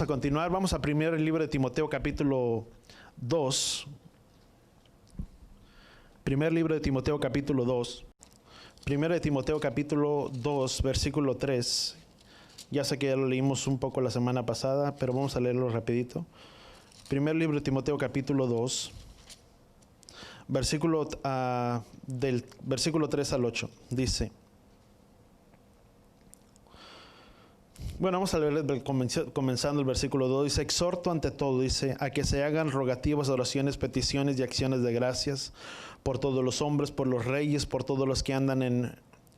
A continuar, vamos a primero el libro de Timoteo capítulo 2. Primer libro de Timoteo capítulo 2. Primero de Timoteo capítulo 2, versículo 3. Ya sé que ya lo leímos un poco la semana pasada, pero vamos a leerlo rapidito. Primer libro de Timoteo capítulo 2, del versículo 3 al 8. Dice... Bueno, vamos a leer comenzando el versículo 2. Dice: exhorto ante todo, dice, a que se hagan rogativas, oraciones, peticiones y acciones de gracias por todos los hombres, por los reyes, por todos los que andan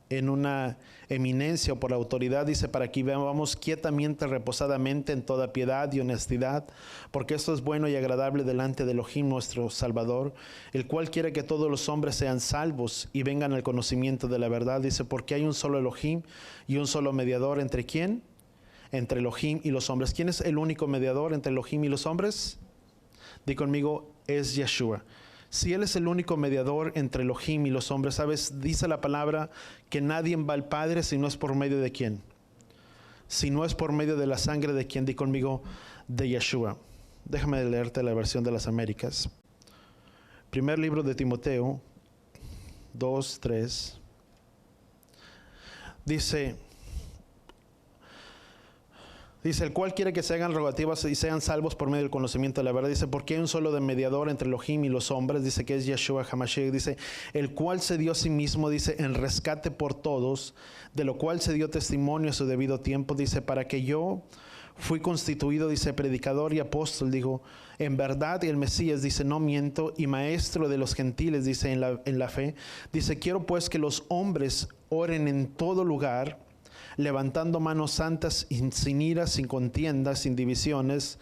en una eminencia o por autoridad, dice, para que vivamos quietamente, reposadamente, en toda piedad y honestidad, porque esto es bueno y agradable delante de Elohim nuestro Salvador, el cual quiere que todos los hombres sean salvos y vengan al conocimiento de la verdad. Dice, porque hay un solo Elohim y un solo mediador, ¿entre quién? Entre Elohim y los hombres. ¿Quién es el único mediador entre Elohim y los hombres? Di conmigo, es Yeshua. Si Él es el único mediador entre Elohim y los hombres, ¿sabes? Dice la palabra que nadie va al Padre si no es por medio de ¿quién? Si no es por medio de la sangre de ¿quién? Di conmigo, de Yeshua. Déjame leerte la versión de las Américas. Primer libro de Timoteo 2, 3. Dice, el cual quiere que se hagan rogativas y sean salvos por medio del conocimiento de la verdad. Dice, porque hay un solo mediador entre Elohim y los hombres. Dice que es Yeshua HaMashiach. Dice, el cual se dio a sí mismo, dice, en rescate por todos, de lo cual se dio testimonio a su debido tiempo. Dice, para que yo fui constituido, dice, predicador y apóstol, digo, en verdad el Mesías, dice, no miento, y maestro de los gentiles, dice, en la fe. Dice, quiero pues que los hombres oren en todo lugar, levantando manos santas, sin iras, sin contiendas, sin divisiones.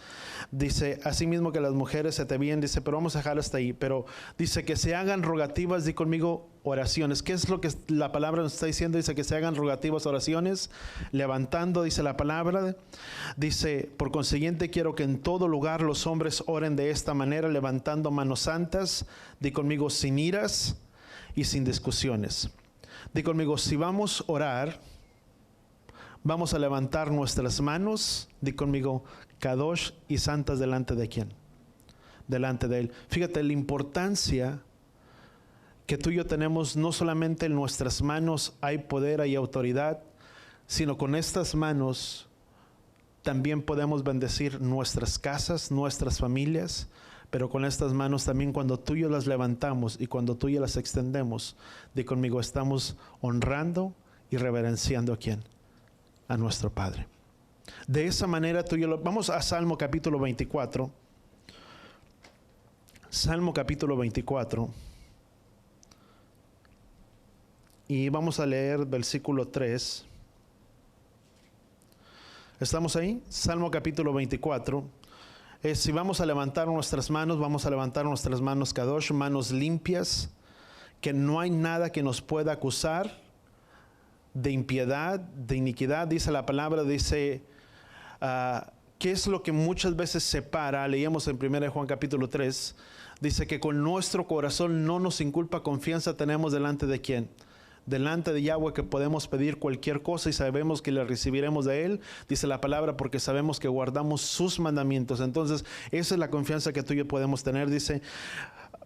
Dice, asimismo que las mujeres se te bien, dice, pero vamos a dejar hasta ahí. Pero dice que se hagan rogativas, di conmigo, oraciones. ¿Qué es lo que la palabra nos está diciendo? Dice que se hagan rogativas, oraciones, levantando, dice la palabra. Dice, por consiguiente quiero que en todo lugar los hombres oren de esta manera, levantando manos santas, di conmigo, sin iras y sin discusiones. Di conmigo, si vamos a orar, vamos a levantar nuestras manos, di conmigo, kadosh y santas, delante de ¿quién? Delante de Él. Fíjate la importancia que tú y yo tenemos. No solamente en nuestras manos hay poder, hay autoridad, sino con estas manos también podemos bendecir nuestras casas, nuestras familias. Pero con estas manos también, cuando tú y yo las levantamos y cuando tú y yo las extendemos, di conmigo, estamos honrando y reverenciando ¿a quién? A nuestro Padre. De esa manera tú y yo vamos a Salmo capítulo 24. Salmo capítulo 24. Y vamos a leer versículo 3. ¿Estamos ahí? Salmo capítulo 24. Si vamos a levantar nuestras manos, vamos a levantar nuestras manos kadosh, manos limpias, que no hay nada que nos pueda acusar de impiedad, de iniquidad. Dice la palabra, dice, ¿qué es lo que muchas veces separa? Leíamos en 1 Juan capítulo 3, dice que con nuestro corazón no nos inculpa, confianza tenemos delante de ¿quién? Delante de Yahweh, que podemos pedir cualquier cosa y sabemos que le recibiremos de Él, dice la palabra, porque sabemos que guardamos sus mandamientos. Entonces, esa es la confianza que tú y yo podemos tener. Dice,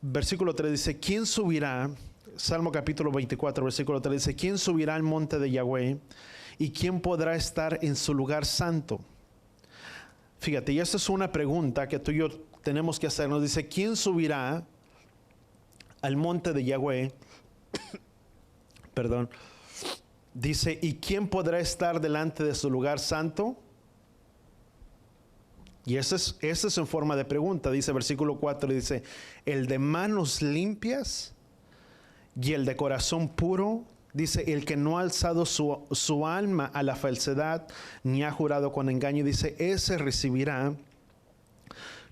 versículo 3, dice, ¿quién subirá? Salmo capítulo 24, versículo 3 dice, ¿quién subirá al monte de Yahweh y quién podrá estar en su lugar santo? Fíjate, y esta es una pregunta que tú y yo tenemos que hacernos. Dice, ¿quién subirá al monte de Yahweh? Perdón. Dice, ¿y quién podrá estar delante de su lugar santo? Y esa es en forma de pregunta. Dice versículo 4, dice, el de manos limpias y el de corazón puro, dice, el que no ha alzado su alma a la falsedad, ni ha jurado con engaño, dice, ese recibirá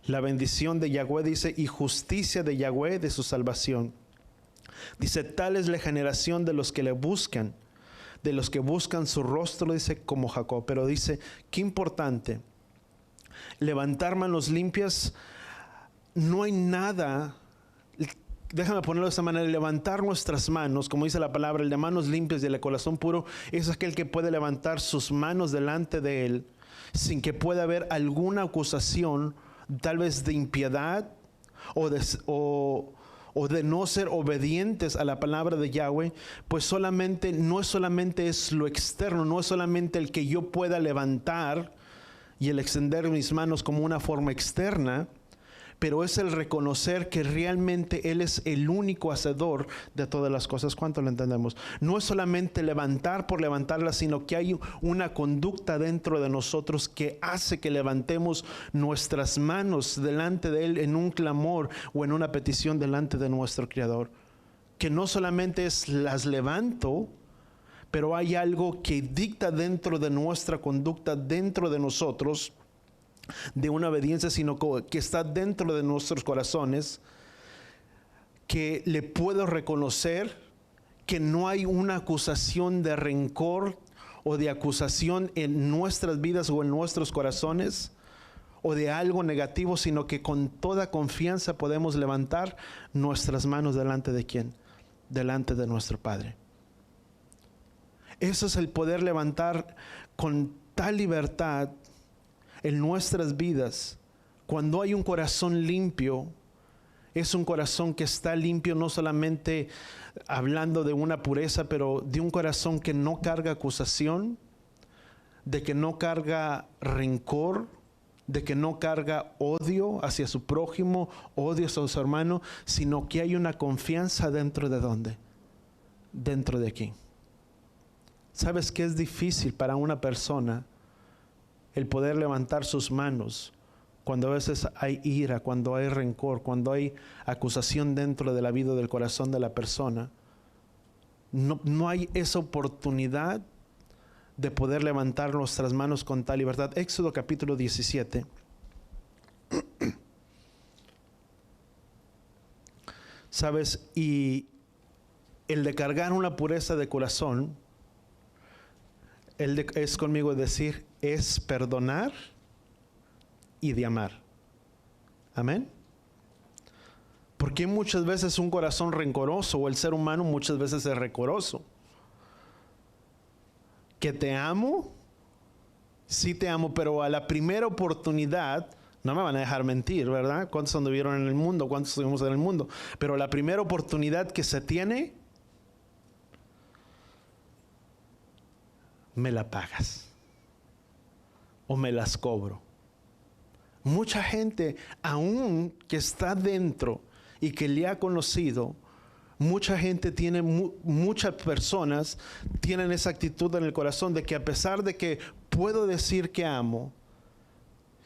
la bendición de Yahweh, dice, y justicia de Yahweh, de su salvación. Dice, tal es la generación de los que le buscan, de los que buscan su rostro, dice, como Jacob. Pero dice, qué importante, levantar manos limpias. No hay nada. Déjame ponerlo de esta manera, levantar nuestras manos, como dice la palabra, el de manos limpias y el de corazón puro, es aquel que puede levantar sus manos delante de Él sin que pueda haber alguna acusación, tal vez de impiedad o de no ser obedientes a la palabra de Yahweh, pues no es solamente es lo externo, no es solamente el que yo pueda levantar y el extender mis manos como una forma externa, pero es el reconocer que realmente Él es el único hacedor de todas las cosas. ¿Cuánto lo entendemos? No es solamente levantar por levantarlas, sino que hay una conducta dentro de nosotros que hace que levantemos nuestras manos delante de Él en un clamor o en una petición delante de nuestro Creador. Que no solamente es las levanto, pero hay algo que dicta dentro de nuestra conducta, dentro de nosotros, de una obediencia, sino que está dentro de nuestros corazones, que le puedo reconocer que no hay una acusación de rencor o de acusación en nuestras vidas o en nuestros corazones o de algo negativo, sino que con toda confianza podemos levantar nuestras manos delante de ¿quién? Delante de nuestro Padre. Eso es el poder levantar con tal libertad en nuestras vidas. Cuando hay un corazón limpio, es un corazón que está limpio, no solamente hablando de una pureza, pero de un corazón que no carga acusación, de que no carga rencor, de que no carga odio hacia su prójimo, odio hacia su hermano, sino que hay una confianza dentro de ¿dónde? Dentro de aquí. ¿Sabes qué es difícil para una persona? El poder levantar sus manos cuando a veces hay ira, cuando hay rencor, cuando hay acusación dentro de la vida, del corazón de la persona. No hay esa oportunidad de poder levantar nuestras manos con tal libertad. Éxodo capítulo 17. ¿Sabes? Y el de cargar una pureza de corazón, es conmigo decir, es perdonar y de amar. Amén. Porque muchas veces un corazón rencoroso, o el ser humano muchas veces es rencoroso. Que te amo, sí te amo, pero a la primera oportunidad, no me van a dejar mentir, ¿verdad? ¿Cuántos anduvieron en el mundo? ¿Cuántos estuvimos en el mundo? Pero la primera oportunidad que se tiene, me la pagas o me las cobro. Mucha gente, aún que está dentro y que le ha conocido, mucha gente tiene, muchas personas tienen esa actitud en el corazón de que a pesar de que puedo decir que amo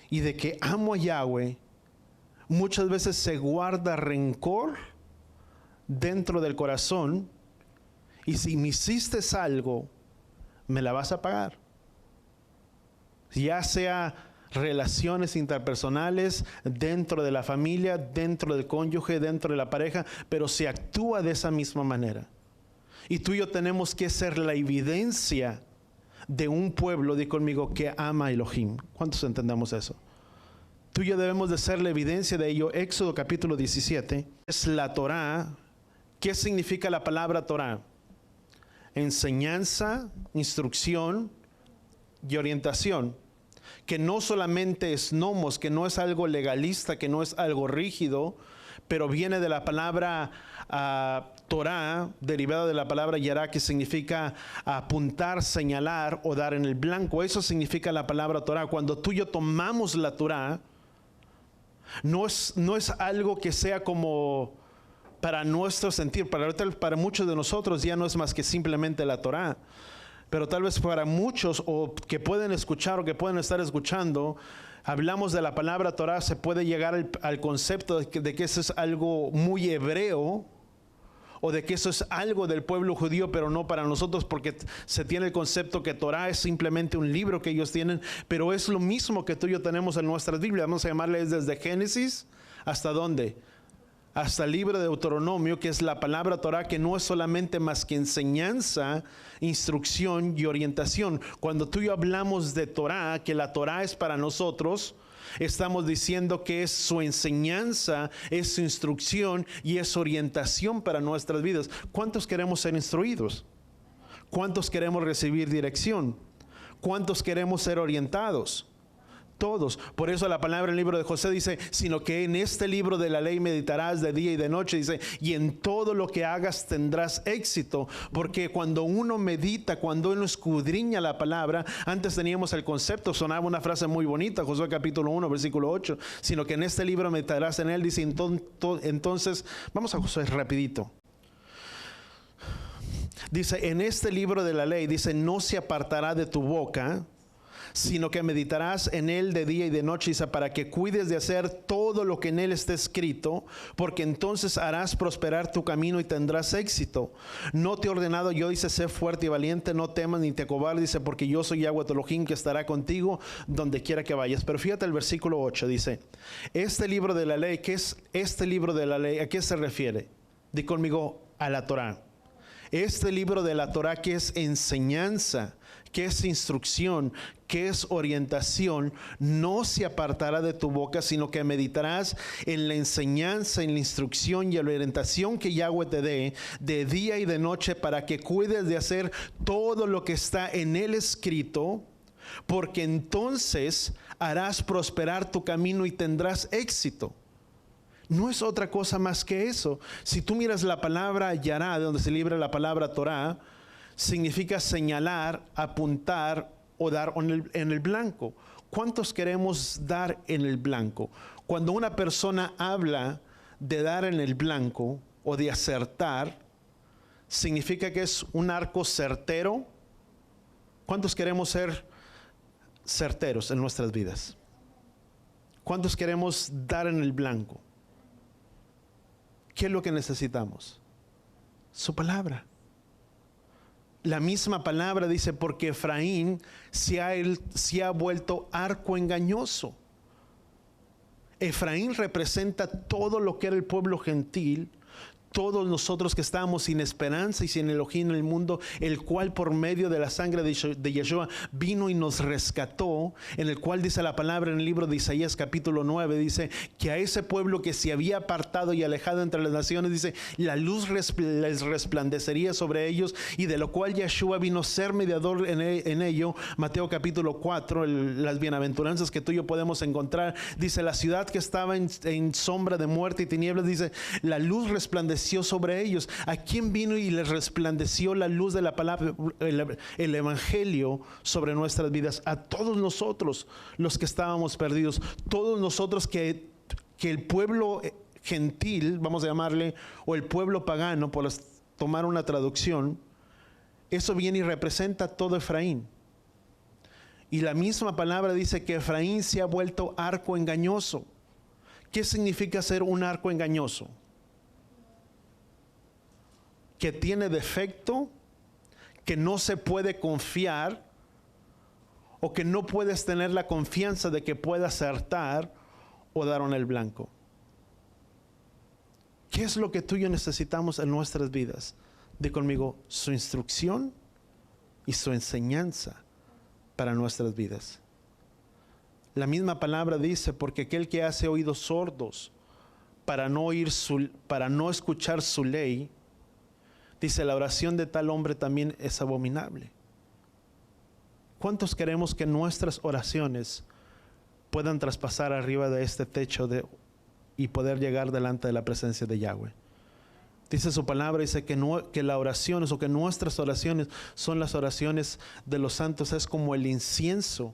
y de que amo a Yahweh, muchas veces se guarda rencor dentro del corazón, y si me hiciste algo, me la vas a pagar. Ya sea relaciones interpersonales, dentro de la familia, dentro del cónyuge, dentro de la pareja, pero se actúa de esa misma manera. Y tú y yo tenemos que ser la evidencia de un pueblo, di conmigo, que ama a Elohim. ¿Cuántos entendemos eso? Tú y yo debemos de ser la evidencia de ello. Éxodo capítulo 17 es la Torá. ¿Qué significa la palabra Torá? Enseñanza, instrucción y orientación. Que no solamente es nomos, que no es algo legalista, que no es algo rígido, pero viene de la palabra Torah, derivada de la palabra yará, que significa apuntar, señalar o dar en el blanco. Eso significa la palabra Torah. Cuando tú y yo tomamos la Torah, no es algo que sea como para nuestro sentir. Para muchos de nosotros ya no es más que simplemente la Torah. Pero tal vez para muchos, o que pueden escuchar o que pueden estar escuchando, hablamos de la palabra Torah, se puede llegar al concepto de que eso es algo muy hebreo, o de que eso es algo del pueblo judío, pero no para nosotros, porque se tiene el concepto que Torah es simplemente un libro que ellos tienen, pero es lo mismo que tú y yo tenemos en nuestras Biblias. Vamos a llamarle desde Génesis hasta ¿dónde? Hasta el libro de Deuteronomio, que es la palabra Torah, que no es solamente más que enseñanza, instrucción y orientación. Cuando tú y yo hablamos de Torah, que la Torah es para nosotros, estamos diciendo que es su enseñanza, es su instrucción y es orientación para nuestras vidas. ¿Cuántos queremos ser instruidos? ¿Cuántos queremos recibir dirección? ¿Cuántos queremos ser orientados? Todos. Por eso la palabra en el libro de José dice, sino que en este libro de la ley meditarás de día y de noche, dice, y en todo lo que hagas tendrás éxito. Porque cuando uno medita, cuando uno escudriña la palabra, antes teníamos el concepto, sonaba una frase muy bonita, Josué capítulo 1, versículo 8, sino que en este libro meditarás en él, dice, entonces, vamos a Josué rapidito. Dice, en este libro de la ley, dice, no se apartará de tu boca, sino que meditarás en él de día y de noche, dice, para que cuides de hacer todo lo que en él está escrito, porque entonces harás prosperar tu camino y tendrás éxito. No te he ordenado yo, dice, sé fuerte y valiente, no temas ni te acobardes, dice, porque yo soy Yahweh tu Elohim, que estará contigo donde quiera que vayas. Pero fíjate el versículo 8, dice, este libro de la ley, ¿qué es este libro de la ley? ¿A qué se refiere? Di conmigo, a la Torah. Este libro de la Torah, que es enseñanza, que es instrucción, que es orientación, no se apartará de tu boca, sino que meditarás en la enseñanza, en la instrucción y en la orientación que Yahweh te dé de día y de noche, para que cuides de hacer todo lo que está en él escrito, porque entonces harás prosperar tu camino y tendrás éxito. No es otra cosa más que eso. Si tú miras la palabra yará, de donde se libra la palabra Torah, significa señalar, apuntar o dar en el blanco. ¿Cuántos queremos dar en el blanco? Cuando una persona habla de dar en el blanco o de acertar, significa que es un arco certero. ¿Cuántos queremos ser certeros en nuestras vidas? ¿Cuántos queremos dar en el blanco? ¿Qué es lo que necesitamos? Su palabra. La misma palabra dice, porque Efraín se ha vuelto arco engañoso. Efraín representa todo lo que era el pueblo gentil, todos nosotros que estábamos sin esperanza y sin Elohim en el mundo, el cual por medio de la sangre de Yeshua vino y nos rescató, en el cual dice la palabra en el libro de Isaías capítulo 9, dice que a ese pueblo que se había apartado y alejado entre las naciones, dice, la luz les resplandecería sobre ellos, y de lo cual Yeshua vino a ser mediador en ello. Mateo capítulo 4, las bienaventuranzas que tú y yo podemos encontrar, dice, la ciudad que estaba en sombra de muerte y tinieblas, dice, la luz resplandeció sobre ellos. ¿A quién vino y les resplandeció la luz de la palabra, el evangelio sobre nuestras vidas? A todos nosotros, los que estábamos perdidos, todos nosotros que el pueblo gentil, vamos a llamarle, o el pueblo pagano, por tomar una traducción, eso viene y representa todo Efraín. Y la misma palabra dice que Efraín se ha vuelto arco engañoso. ¿Qué significa ser un arco engañoso? Que tiene defecto, que no se puede confiar, o que no puedes tener la confianza de que pueda acertar o dar en el blanco. ¿Qué es lo que tú y yo necesitamos en nuestras vidas? Di conmigo, su instrucción y su enseñanza para nuestras vidas. La misma palabra dice, porque aquel que hace oídos sordos para no escuchar su ley, dice, la oración de tal hombre también es abominable. ¿Cuántos queremos que nuestras oraciones puedan traspasar arriba de este techo y poder llegar delante de la presencia de Yahweh? Dice su palabra, dice que las oraciones, o que nuestras oraciones son las oraciones de los santos, es como el incienso,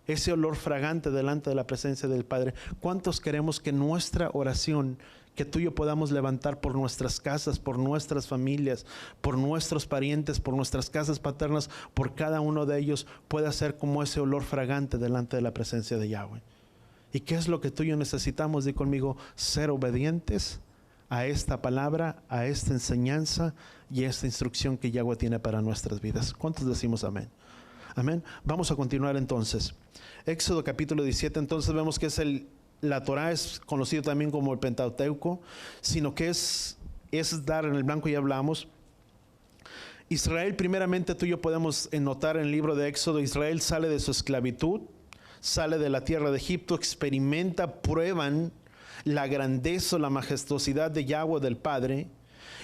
ese olor fragante delante de la presencia del Padre. ¿Cuántos queremos que nuestra oración, que tú y yo podamos levantar por nuestras casas, por nuestras familias, por nuestros parientes, por nuestras casas paternas, por cada uno de ellos, pueda ser como ese olor fragante delante de la presencia de Yahweh? ¿Y qué es lo que tú y yo necesitamos? Di conmigo, ser obedientes a esta palabra, a esta enseñanza y a esta instrucción que Yahweh tiene para nuestras vidas. ¿Cuántos decimos amén? Amén. Vamos a continuar entonces. Éxodo capítulo 17, entonces vemos que la Torah es conocido también como el Pentateuco, sino que es dar en el blanco, ya hablamos. Israel, primeramente tú y yo podemos notar en el libro de Éxodo, Israel sale de su esclavitud, sale de la tierra de Egipto, experimenta, prueban la grandeza, la majestuosidad de Yahweh, del Padre,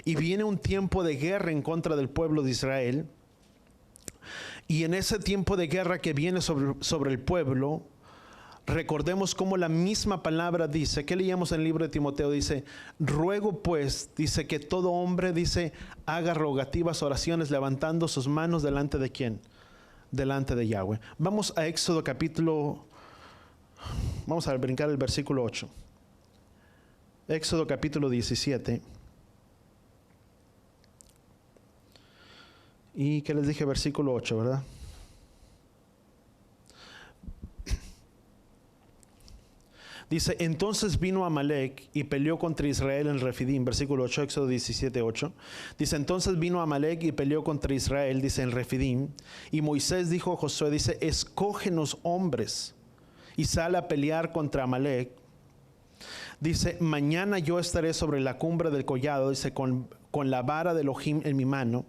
y viene un tiempo de guerra en contra del pueblo de Israel. Y en ese tiempo de guerra que viene sobre el pueblo, recordemos cómo la misma palabra dice, ¿qué leíamos en el libro de Timoteo? Dice, ruego pues, dice que todo hombre, dice, haga rogativas, oraciones, levantando sus manos delante de ¿quién? Delante de Yahweh. Vamos a Éxodo capítulo, vamos a brincar el versículo 8. Éxodo capítulo 17. Y que les dije versículo 8, ¿verdad? Dice, entonces vino Amalec y peleó contra Israel en Refidim, versículo 8, Éxodo 17, 8. Dice, entonces vino Amalec y peleó contra Israel, dice en Refidim. Y Moisés dijo a Josué, dice, escógenos hombres y sal a pelear contra Amalec. Dice, mañana yo estaré sobre la cumbre del collado, dice, con la vara de Elohim en mi mano.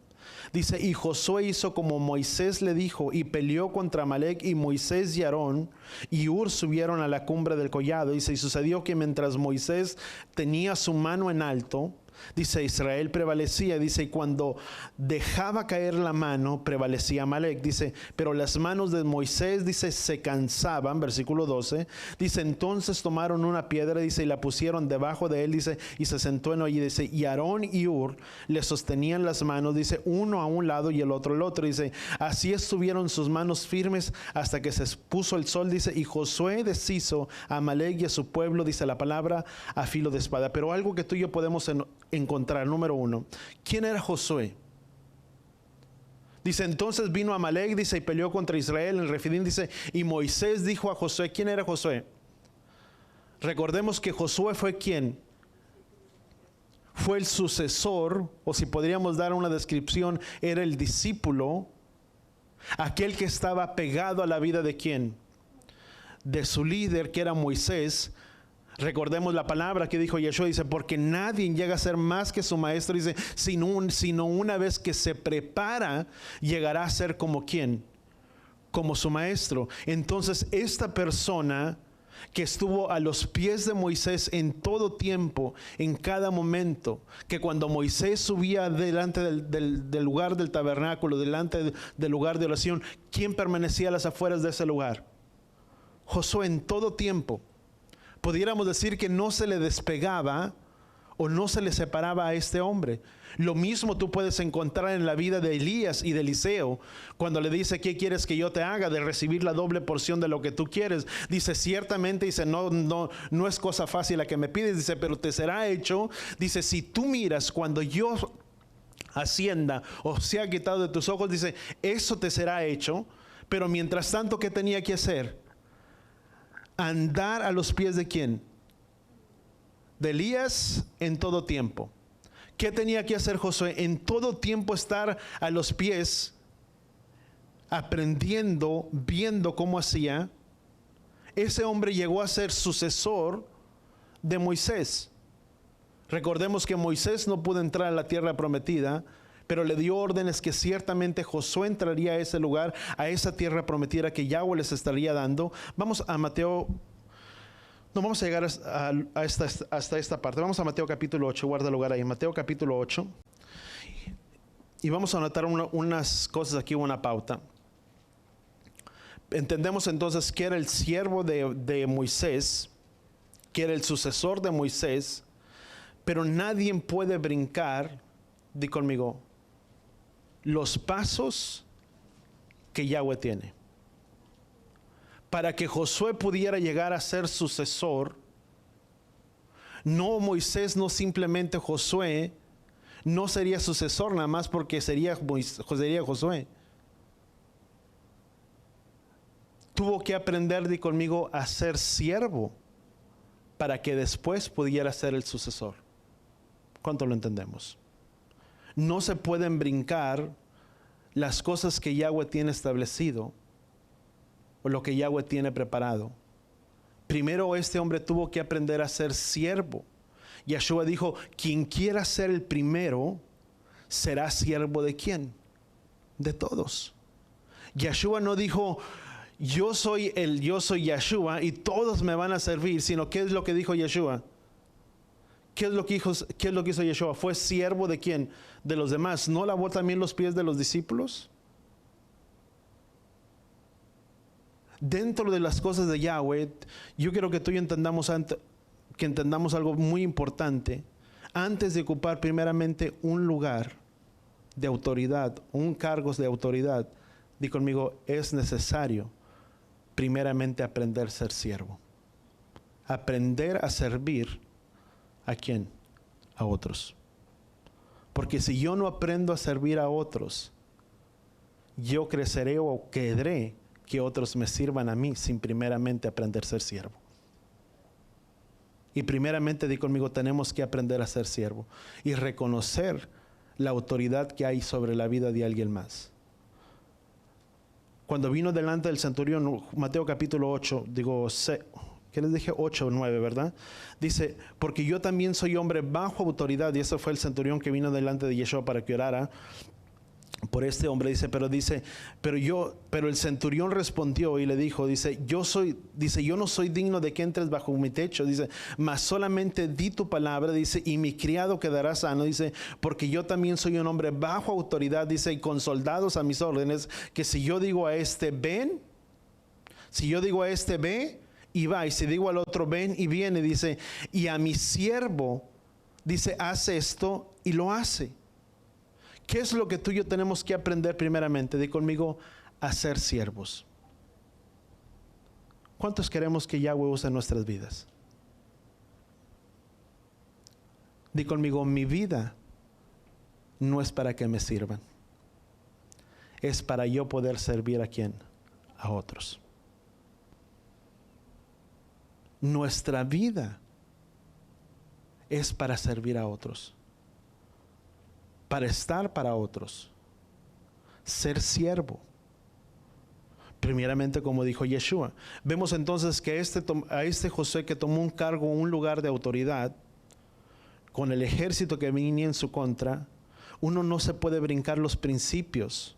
Dice, y Josué hizo como Moisés le dijo y peleó contra Amalec, y Moisés y Aarón y Hur subieron a la cumbre del collado. Dice, y sucedió que mientras Moisés tenía su mano en alto, dice, Israel prevalecía. Dice, y cuando dejaba caer la mano, prevalecía Amalec. Dice, pero las manos de Moisés, dice, se cansaban. Versículo 12. Dice, entonces tomaron una piedra, dice, y la pusieron debajo de él, dice, y se sentó en allí. Dice, y Aarón y Hur le sostenían las manos, dice, uno a un lado y el otro al otro. Dice, así estuvieron sus manos firmes hasta que se puso el sol. Dice, y Josué deshizo a Amalec y a su pueblo, dice la palabra, a filo de espada. Pero algo que tú y yo podemos encontrar, número uno, ¿quién era Josué? Dice, entonces vino Amalec, dice, y peleó contra Israel en Refidim. Dice, y Moisés dijo a Josué, ¿quién era Josué? Recordemos que Josué fue ¿quién? Fue el sucesor, o si podríamos dar una descripción, era el discípulo, aquel que estaba pegado a la vida de ¿quién? De su líder, que era Moisés. Recordemos la palabra que dijo Yeshua, dice, porque nadie llega a ser más que su maestro, dice, sino una vez que se prepara, llegará a ser como ¿quién? Como su maestro. Entonces, esta persona que estuvo a los pies de Moisés en todo tiempo, en cada momento, que cuando Moisés subía delante del lugar del tabernáculo, delante del lugar de oración, ¿quién permanecía a las afueras de ese lugar? Josué en todo tiempo. Pudiéramos decir que no se le despegaba o no se le separaba a este hombre. Lo mismo tú puedes encontrar en la vida de Elías y de Eliseo, cuando le dice, ¿qué quieres que yo te haga? De recibir la doble porción de lo que tú quieres. Dice, ciertamente, dice, no es cosa fácil la que me pides, dice, pero te será hecho. Dice, si tú miras cuando yo ascienda o sea quitado de tus ojos, dice, eso te será hecho. Pero mientras tanto, ¿qué tenía que hacer? Andar a los pies de ¿quién? De Elías en todo tiempo. ¿Qué tenía que hacer Josué? En todo tiempo estar a los pies, aprendiendo, viendo cómo hacía. Ese hombre llegó a ser sucesor de Moisés. Recordemos que Moisés no pudo entrar a la tierra prometida, pero le dio órdenes que ciertamente Josué entraría a ese lugar, a esa tierra prometida que Yahweh les estaría dando. Vamos a Mateo, no vamos a llegar hasta esta parte. Vamos a Mateo capítulo 8, guarda lugar ahí, Mateo capítulo 8. Y vamos a anotar unas cosas aquí, una pauta. Entendemos entonces que era el siervo de Moisés, que era el sucesor de Moisés, pero nadie puede brincar, di conmigo, los pasos que Yahweh tiene. Para que Josué pudiera llegar a ser sucesor, no Moisés, no simplemente Josué, no sería sucesor nada más porque sería Josué. Tuvo que aprender, di conmigo, a ser siervo para que después pudiera ser el sucesor. ¿Cuánto lo entendemos? No se pueden brincar las cosas que Yahweh tiene establecido o lo que Yahweh tiene preparado. Primero este hombre tuvo que aprender a ser siervo. Yeshua dijo, quien quiera ser el primero, será siervo de ¿quién? De todos. Yeshua no dijo, yo soy Yeshua y todos me van a servir, sino ¿qué es lo que dijo Yeshua? ¿Qué es lo que hizo Yeshua? Fue siervo de ¿quién? De los demás. ¿No lavó también los pies de los discípulos? Dentro de las cosas de Yahweh, yo quiero que tú y yo entendamos algo muy importante. Antes de ocupar primeramente un lugar de autoridad, un cargo de autoridad, di conmigo, es necesario primeramente aprender a ser siervo. Aprender a servir, ¿a quién? A otros. Porque si yo no aprendo a servir a otros, yo creceré o querré que otros me sirvan a mí sin primeramente aprender a ser siervo. Y primeramente, di conmigo, tenemos que aprender a ser siervo y reconocer la autoridad que hay sobre la vida de alguien más. Cuando vino delante del centurión, Mateo capítulo 8, ¿qué les dije? 8 o 9, ¿verdad? Dice, porque yo también soy hombre bajo autoridad, y ese fue el centurión que vino delante de Yeshua para que orara por este hombre. Pero el centurión respondió y le dijo, yo no soy digno de que entres bajo mi techo, dice, mas solamente di tu palabra, dice, y mi criado quedará sano, dice, porque yo también soy un hombre bajo autoridad, dice, y con soldados a mis órdenes, que si yo digo a este ven, si yo digo a este ve, y va, y si digo al otro ven y viene, dice, y a mi siervo, dice, hace esto y lo hace. ¿Qué es lo que tú y yo tenemos que aprender primeramente? Di conmigo, a ser siervos. ¿Cuántos queremos que Yahweh use en nuestras vidas? Di conmigo, mi vida no es para que me sirvan. Es para yo poder servir ¿a quién? A otros. Nuestra vida es para servir a otros, para estar para otros, ser siervo. Primeramente, como dijo Yeshua. Vemos entonces que a este Josué que tomó un cargo, un lugar de autoridad, con el ejército que venía en su contra, uno no se puede brincar los principios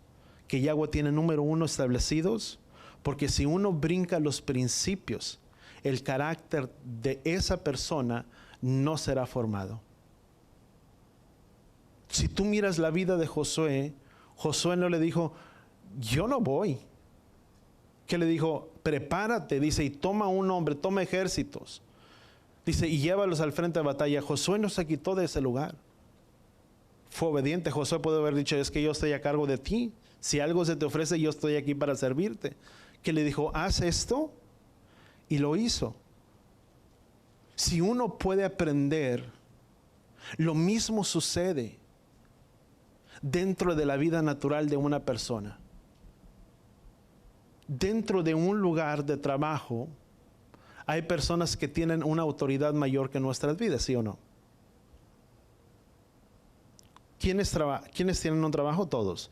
que Yahweh tiene, número uno, establecidos, porque si uno brinca los principios, el carácter de esa persona no será formado. Si tú miras la vida de Josué, Josué no le dijo, yo no voy. ¿Qué le dijo? Prepárate, dice, y toma un hombre, toma ejércitos. Dice, y llévalos al frente de batalla. Josué no se quitó de ese lugar. Fue obediente. Josué puede haber dicho, es que yo estoy a cargo de ti. Si algo se te ofrece, yo estoy aquí para servirte. Que le dijo, haz esto, y lo hizo. Si uno puede aprender, lo mismo sucede dentro de la vida natural de una persona. Dentro de un lugar de trabajo, hay personas que tienen una autoridad mayor que nuestras vidas, ¿sí o no? ¿Quiénes tienen un trabajo? Todos.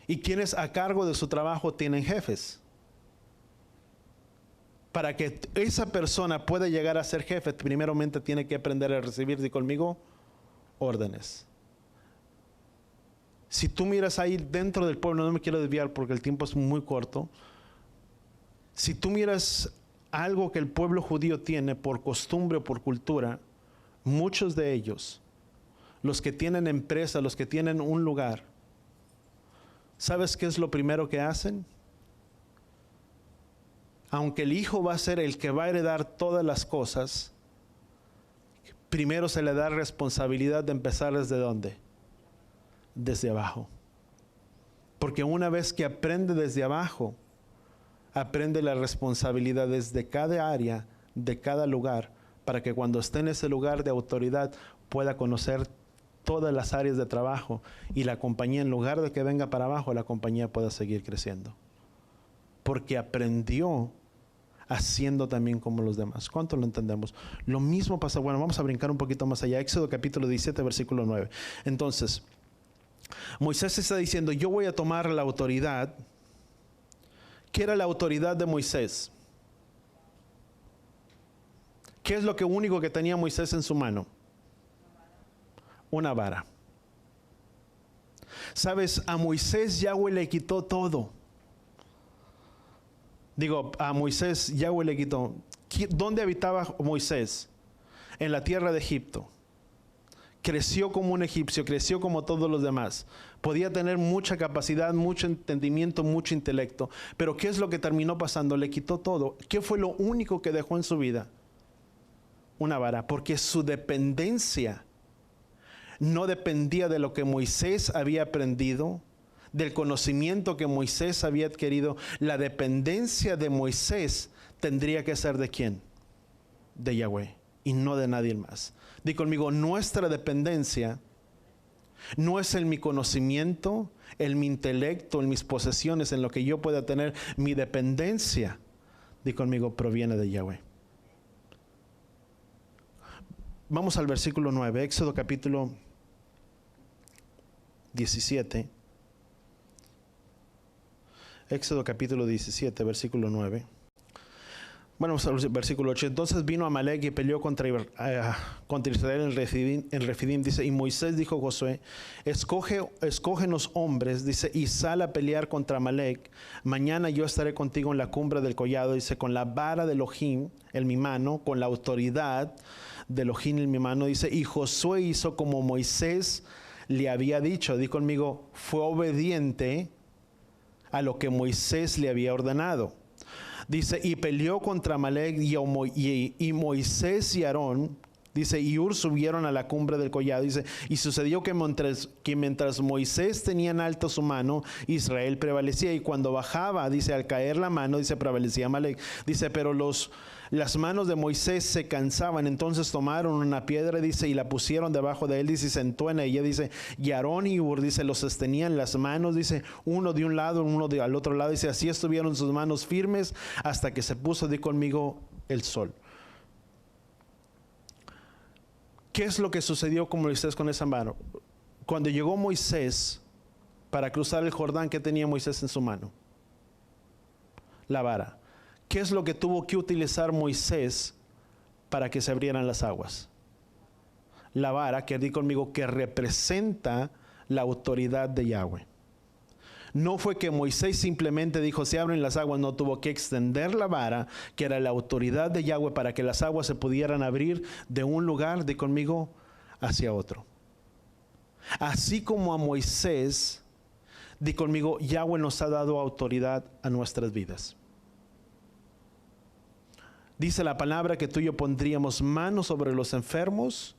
¿Y quiénes a cargo de su trabajo tienen jefes? Para que esa persona pueda llegar a ser jefe, primeramente tiene que aprender a recibir, di conmigo, órdenes. Si tú miras ahí dentro del pueblo, no me quiero desviar porque el tiempo es muy corto. Si tú miras algo que el pueblo judío tiene por costumbre o por cultura, muchos de ellos, los que tienen empresa, los que tienen un lugar, ¿sabes qué es lo primero que hacen? Aunque el hijo va a ser el que va a heredar todas las cosas, primero se le da responsabilidad de empezar ¿desde dónde? Desde abajo. Porque una vez que aprende desde abajo, aprende la responsabilidad desde cada área, de cada lugar, para que cuando esté en ese lugar de autoridad pueda conocer todas las áreas de trabajo y la compañía, en lugar de que venga para abajo, la compañía pueda seguir creciendo. Porque aprendió haciendo también como los demás. ¿Cuánto lo entendemos? Lo mismo pasa, bueno, vamos a brincar un poquito más allá. Éxodo capítulo 17, versículo 9. Entonces, Moisés está diciendo, yo voy a tomar la autoridad. ¿Qué era la autoridad de Moisés? ¿Qué es lo único que tenía Moisés en su mano? Una vara. ¿Sabes? A Moisés Yahweh le quitó todo. A Moisés Yahweh le quitó. ¿Dónde habitaba Moisés? En la tierra de Egipto. creció como un egipcio, creció como todos los demás. Podía tener mucha capacidad, mucho entendimiento, mucho intelecto. Pero ¿qué es lo que terminó pasando? Le quitó todo. ¿Qué fue lo único que dejó en su vida? Una vara, porque su dependencia no dependía de lo que Moisés había aprendido, del conocimiento que Moisés había adquirido. La dependencia de Moisés tendría que ser ¿de quién? De Yahweh y no de nadie más. Di conmigo, nuestra dependencia no es en mi conocimiento, en mi intelecto, en mis posesiones, en lo que yo pueda tener. Mi dependencia, di conmigo, proviene de Yahweh. Vamos al versículo 9, Éxodo capítulo 17. Éxodo capítulo 17, versículo 9. Bueno, vamos al versículo 8. Entonces vino Amalek y peleó contra Israel en Refidim. Dice, y Moisés dijo a Josué, escógenos hombres, dice, y sal a pelear contra Amalek. Mañana yo estaré contigo en la cumbre del collado, dice, con la vara de Elohim en mi mano, con la autoridad de Elohim en mi mano. Dice, y Josué hizo como Moisés le había dicho. Di conmigo, fue obediente a lo que Moisés le había ordenado. Dice, y peleó contra Amalek y Moisés y Aarón, dice, y Hur subieron a la cumbre del collado. Dice, y sucedió que mientras Moisés tenía en alto su mano, Israel prevalecía. Y cuando bajaba, dice, al caer la mano, dice, prevalecía Amalek. Dice, pero las manos de Moisés se cansaban. Entonces tomaron una piedra, dice, y la pusieron debajo de él, dice, y sentó en ella, dice, y Aarón y Hur, dice, los sostenían las manos, dice, uno de un lado, al otro lado, dice, así estuvieron sus manos firmes hasta que se puso, di conmigo, el sol. ¿Qué es lo que sucedió con Moisés con esa mano? Cuando llegó Moisés para cruzar el Jordán, ¿qué tenía Moisés en su mano? La vara. ¿Qué es lo que tuvo que utilizar Moisés para que se abrieran las aguas? La vara, que di conmigo, que representa la autoridad de Yahweh. No fue que Moisés simplemente dijo, se abren las aguas, no, tuvo que extender la vara, que era la autoridad de Yahweh, para que las aguas se pudieran abrir de un lugar, di conmigo, hacia otro. Así como a Moisés, di conmigo, Yahweh nos ha dado autoridad a nuestras vidas. Dice la palabra que tú y yo pondríamos manos sobre los enfermos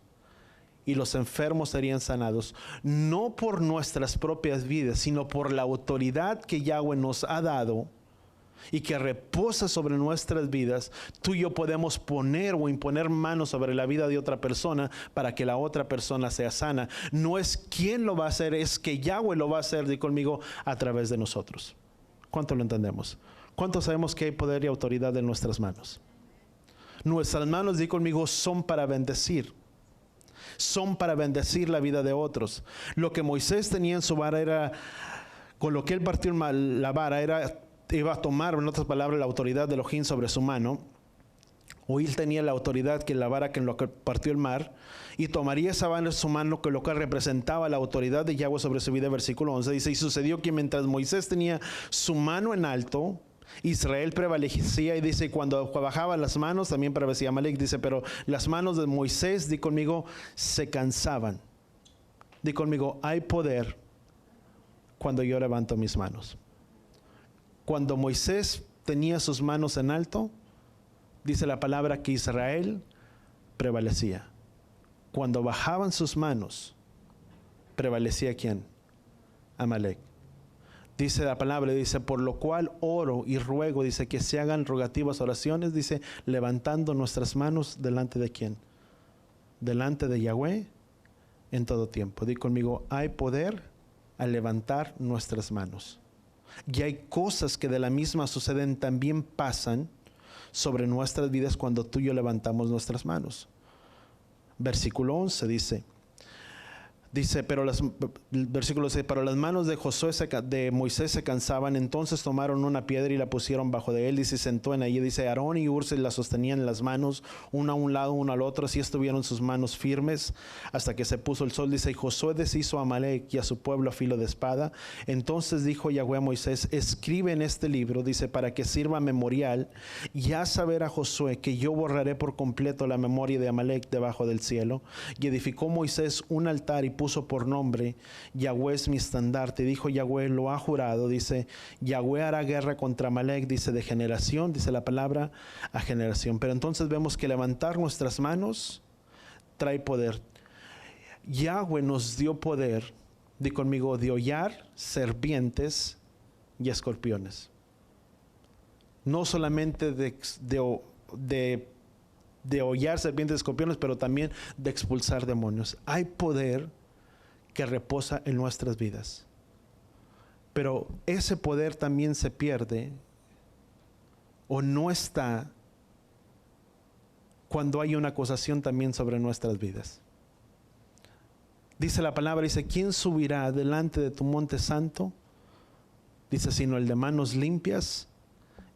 y los enfermos serían sanados. No por nuestras propias vidas, sino por la autoridad que Yahweh nos ha dado y que reposa sobre nuestras vidas. Tú y yo podemos poner o imponer manos sobre la vida de otra persona para que la otra persona sea sana. No es quién lo va a hacer, es que Yahweh lo va a hacer, di conmigo, a través de nosotros. ¿Cuánto lo entendemos? ¿Cuánto sabemos que hay poder y autoridad en nuestras manos? Nuestras manos, di conmigo, son para bendecir. Son para bendecir la vida de otros. Lo que Moisés tenía en su vara era, con lo que él partió la vara, iba a tomar, en otras palabras, la autoridad de Elohim sobre su mano. O él tenía la autoridad que la vara que en lo que partió el mar, y tomaría esa vara en su mano, que lo que representaba la autoridad de Yahweh sobre su vida. Versículo 11 dice, y sucedió que mientras Moisés tenía su mano en alto, Israel prevalecía, y dice, cuando bajaba las manos también prevalecía Amalek. Dice, pero las manos de Moisés, di conmigo, se cansaban. Di conmigo, hay poder cuando yo levanto mis manos. Cuando Moisés tenía sus manos en alto, dice la palabra que Israel prevalecía. Cuando bajaban sus manos, prevalecía ¿quién? Amalek. Dice la palabra, dice, por lo cual oro y ruego, dice, que se hagan rogativas oraciones, dice, levantando nuestras manos delante de ¿quién? Delante de Yahweh en todo tiempo. Di conmigo, hay poder al levantar nuestras manos. Y hay cosas que de la misma suceden, también pasan sobre nuestras vidas cuando tú y yo levantamos nuestras manos. Versículo 11 dice, Dice, el versículo dice, pero las manos de Moisés se cansaban, entonces tomaron una piedra y la pusieron bajo de él y se sentó en ella. Dice, Aarón y Hur se la sostenían en las manos, uno a un lado, uno al otro, así estuvieron sus manos firmes hasta que se puso el sol. Dice, y Josué deshizo a Amalec y a su pueblo a filo de espada. Entonces dijo Yahweh a Moisés, escribe en este libro, dice, para que sirva memorial, y haz saber a Josué que yo borraré por completo la memoria de Amalec debajo del cielo. Y edificó Moisés un altar y puso por nombre, Yahweh es mi estandarte. Dijo Yahweh, lo ha jurado, dice, Yahweh hará guerra contra Amalec, dice, de generación, dice la palabra, a generación. Pero entonces vemos que levantar nuestras manos trae poder. Yahweh nos dio poder, di conmigo, de hollar serpientes y escorpiones. No solamente de hollar serpientes y escorpiones, pero también de expulsar demonios. Hay poder que reposa en nuestras vidas. Pero ese poder también se pierde o no está cuando hay una acusación también sobre nuestras vidas. Dice la palabra, dice, ¿quién subirá delante de tu monte santo? Dice, sino el de manos limpias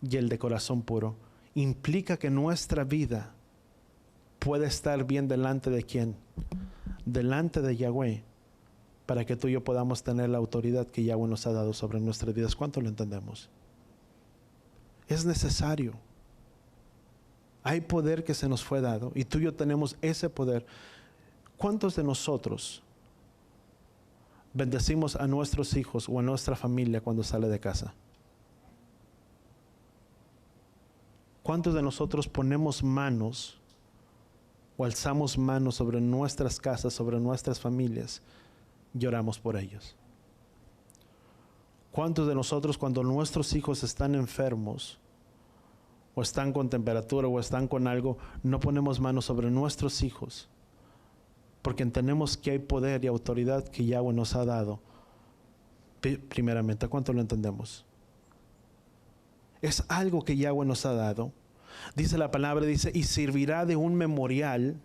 y el de corazón puro. Implica que nuestra vida puede estar bien delante de ¿quién? Delante de Yahweh, para que tú y yo podamos tener la autoridad que Yahweh nos ha dado sobre nuestras vidas. ¿Cuánto lo entendemos? Es necesario. Hay poder que se nos fue dado y tú y yo tenemos ese poder. ¿Cuántos de nosotros bendecimos a nuestros hijos o a nuestra familia cuando sale de casa? ¿Cuántos de nosotros ponemos manos o alzamos manos sobre nuestras casas, sobre nuestras familias? Lloramos por ellos. ¿Cuántos de nosotros cuando nuestros hijos están enfermos o están con temperatura o están con algo, no ponemos manos sobre nuestros hijos? Porque entendemos que hay poder y autoridad que Yahweh nos ha dado. Primeramente, ¿cuánto lo entendemos? Es algo que Yahweh nos ha dado. Dice la palabra, dice, y servirá de un memorial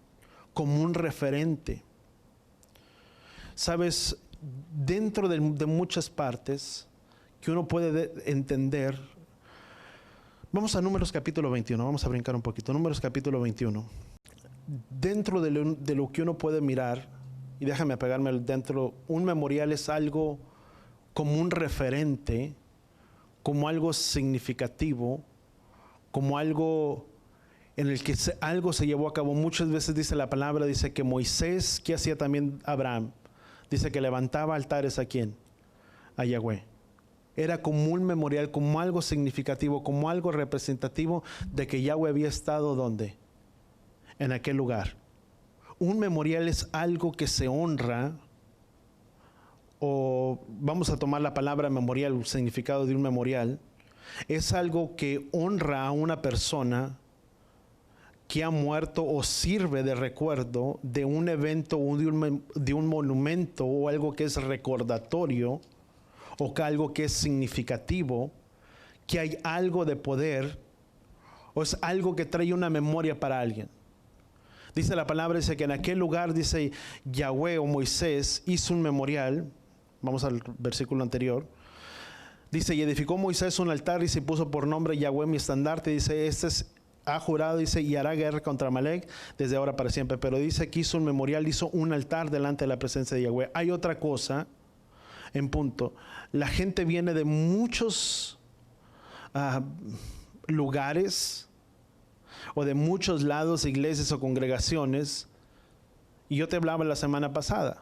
como un referente. Sabes, dentro de muchas partes que uno puede entender. Vamos a Números capítulo 21, vamos a brincar un poquito. Números capítulo 21. Dentro de lo que uno puede mirar, y déjame apegarme dentro, un memorial es algo como un referente, como algo significativo, como algo en el que algo se llevó a cabo. Muchas veces dice la palabra, dice que Moisés, ¿qué hacía también Abraham? Dice que levantaba altares ¿a quién? A Yahweh. Era como un memorial, como algo significativo, como algo representativo de que Yahweh había estado ¿dónde? En aquel lugar. Un memorial es algo que se honra, o vamos a tomar la palabra memorial, el significado de un memorial, es algo que honra a una persona que ha muerto o sirve de recuerdo de un evento o de un monumento o algo que es recordatorio o que algo que es significativo, que hay algo de poder o es algo que trae una memoria para alguien. Dice la palabra, dice que en aquel lugar, dice Yahweh o Moisés hizo un memorial. Vamos al versículo anterior. Dice, y edificó Moisés un altar y se puso por nombre Yahweh mi estandarte. Dice, ha jurado, dice, y hará guerra contra Amalec desde ahora para siempre. Pero dice que hizo un memorial, hizo un altar delante de la presencia de Yahweh. Hay otra cosa en punto. La gente viene de muchos lugares o de muchos lados, iglesias o congregaciones. Y yo te hablaba la semana pasada.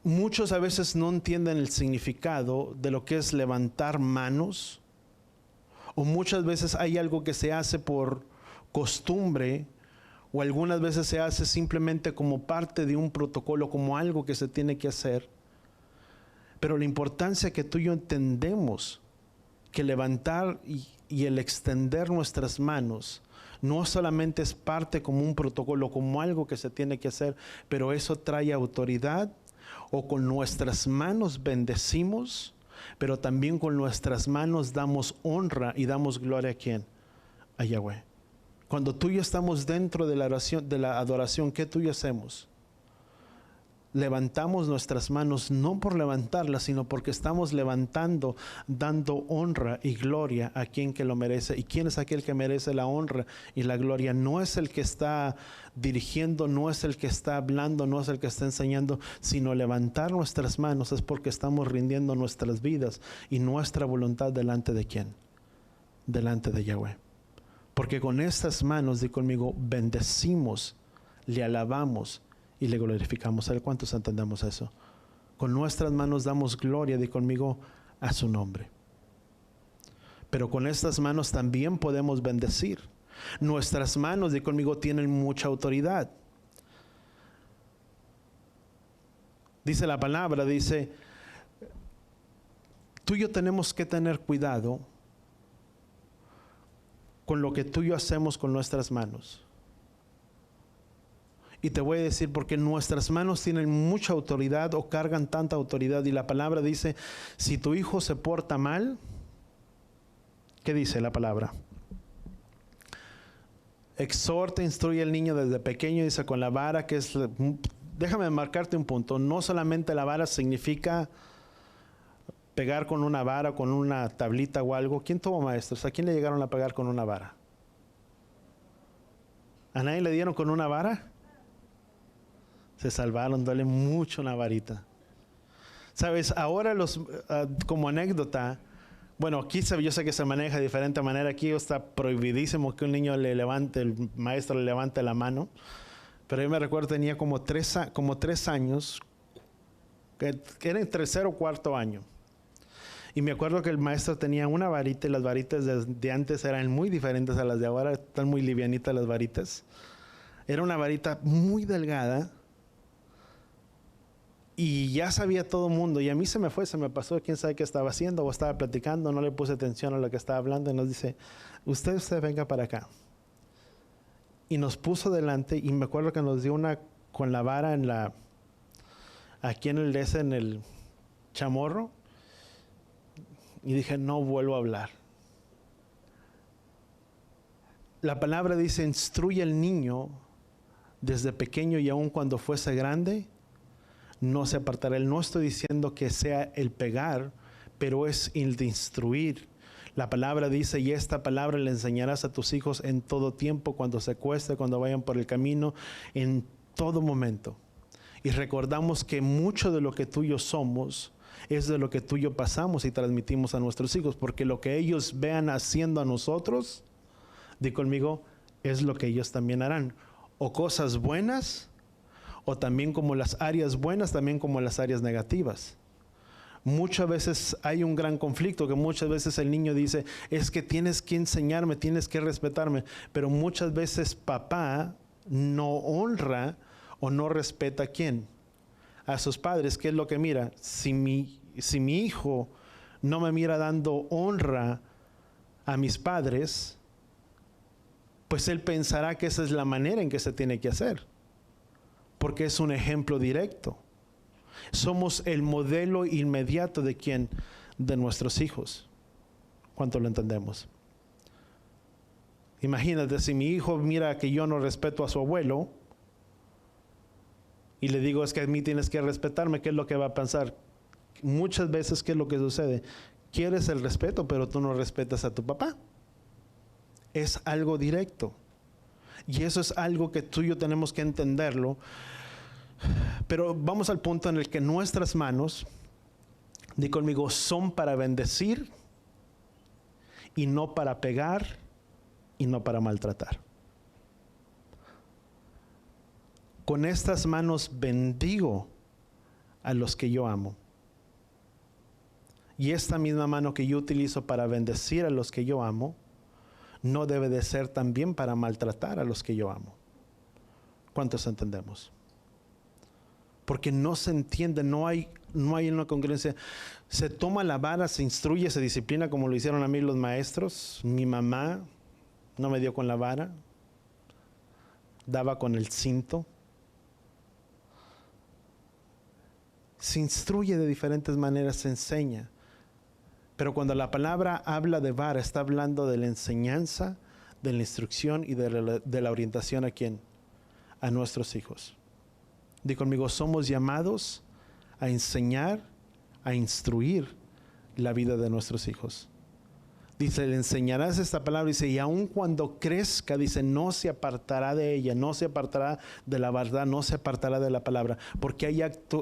Muchos a veces no entienden el significado de lo que es levantar manos. O muchas veces hay algo que se hace por costumbre, o algunas veces se hace simplemente como parte de un protocolo, como algo que se tiene que hacer. Pero la importancia que tú y yo entendemos que levantar y el extender nuestras manos no solamente es parte como un protocolo, como algo que se tiene que hacer, pero eso trae autoridad, o con nuestras manos bendecimos, pero también con nuestras manos damos honra y damos gloria ¿a quién? A Yahweh. Cuando tú y yo estamos dentro de la oración, de la adoración, ¿qué tú y yo hacemos? levantamos nuestras manos no por levantarlas, sino porque estamos levantando, dando honra y gloria a quien que lo merece. ¿Y quién es aquel que merece la honra y la gloria? No es el que está dirigiendo, no es el que está hablando, no es el que está enseñando, sino levantar nuestras manos es porque estamos rindiendo nuestras vidas y nuestra voluntad delante de ¿quién? Delante de Yahweh. Porque con estas manos, di conmigo, bendecimos, le alabamos y le glorificamos. ¿Sabe cuántos entendemos eso? Con nuestras manos damos gloria, di conmigo, a su nombre. Pero con estas manos también podemos bendecir. Nuestras manos, di conmigo, tienen mucha autoridad. Dice la palabra, dice, tú y yo tenemos que tener cuidado con lo que tú y yo hacemos con nuestras manos. Y te voy a decir porque nuestras manos tienen mucha autoridad o cargan tanta autoridad. Y la palabra dice, si tu hijo se porta mal, ¿qué dice la palabra? Exhorta, instruye al niño desde pequeño, dice con la vara, que es, déjame marcarte un punto, no solamente la vara significa pegar con una vara, con una tablita o algo. ¿Quién tuvo maestros? ¿A quién le llegaron a pegar con una vara? ¿A nadie le dieron con una vara? Se salvaron, duele mucho una varita. Sabes, ahora como anécdota, bueno, aquí yo sé que se maneja de diferente manera. Aquí está prohibidísimo que un niño el maestro le levante la mano. Pero yo me recuerdo, tenía como tres años, que era en tercero o cuarto año. Y me acuerdo que el maestro tenía una varita y las varitas de antes eran muy diferentes a las de ahora. Están muy livianitas las varitas. Era una varita muy delgada. Y ya sabía todo el mundo, y a mí se me pasó, quién sabe qué estaba haciendo, o estaba platicando, no le puse atención a lo que estaba hablando, y nos dice, usted venga para acá. Y nos puso delante, y me acuerdo que nos dio una con la vara aquí en el chamorro, y dije, no vuelvo a hablar. La palabra dice, instruye al niño desde pequeño, y aun cuando fuese grande, no se apartará. Él no estoy diciendo que sea el pegar, pero es el de instruir. La palabra dice, y esta palabra le enseñarás a tus hijos en todo tiempo, cuando se acueste, cuando vayan por el camino, en todo momento. Y recordamos que mucho de lo que tú y yo somos es de lo que tú y yo pasamos y transmitimos a nuestros hijos, porque lo que ellos vean haciendo a nosotros, di conmigo, es lo que ellos también harán. O cosas buenas, o también como las áreas buenas, también como las áreas negativas. Muchas veces hay un gran conflicto, que muchas veces el niño dice, es que tienes que enseñarme, tienes que respetarme, pero muchas veces papá no honra o no respeta ¿a quién? A sus padres. ¿Qué es lo que mira? Si mi hijo no me mira dando honra a mis padres, pues él pensará que esa es la manera en que se tiene que hacer. Porque es un ejemplo directo. Somos el modelo inmediato de ¿quién? De nuestros hijos. ¿Cuánto lo entendemos? Imagínate, si mi hijo mira que yo no respeto a su abuelo y le digo, es que a mí tienes que respetarme, ¿qué es lo que va a pensar? Muchas veces, ¿qué es lo que sucede? Quieres el respeto, pero tú no respetas a tu papá. Es algo directo. Y eso es algo que tú y yo tenemos que entenderlo. Pero vamos al punto en el que nuestras manos, di conmigo, son para bendecir y no para pegar y no para maltratar. Con estas manos bendigo a los que yo amo. Y esta misma mano que yo utilizo para bendecir a los que yo amo, no debe de ser también para maltratar a los que yo amo. ¿Cuántos entendemos? Porque no se entiende, no hay una congruencia. Se toma la vara, se instruye, se disciplina como lo hicieron a mí los maestros. Mi mamá no me dio con la vara, daba con el cinto. Se instruye de diferentes maneras, se enseña. Pero cuando la palabra habla de vara, está hablando de la enseñanza, de la instrucción y de la orientación ¿a quién? A nuestros hijos. Di conmigo, somos llamados a enseñar, a instruir la vida de nuestros hijos. Dice, le enseñarás esta palabra, dice, y aun cuando crezca, dice, no se apartará de ella, no se apartará de la verdad, no se apartará de la palabra, porque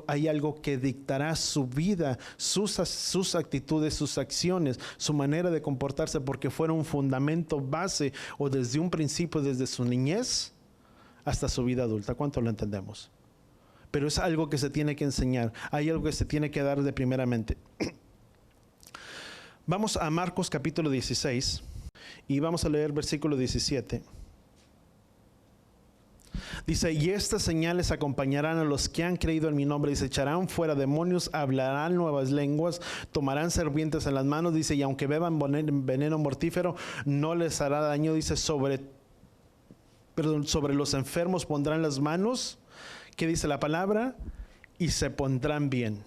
hay algo que dictará su vida, sus actitudes, sus acciones, su manera de comportarse, porque fuera un fundamento base, o desde un principio, desde su niñez hasta su vida adulta. ¿Cuánto lo entendemos? Pero es algo que se tiene que enseñar, hay algo que se tiene que dar de primeramente. Vamos a Marcos capítulo 16 y vamos a leer versículo 17. Dice, y estas señales acompañarán a los que han creído en mi nombre. Dice, echarán fuera demonios, hablarán nuevas lenguas, tomarán serpientes en las manos. Dice, y aunque beban veneno mortífero, no les hará daño. Dice, sobre los enfermos pondrán las manos. ¿Qué dice la palabra? Y se pondrán bien.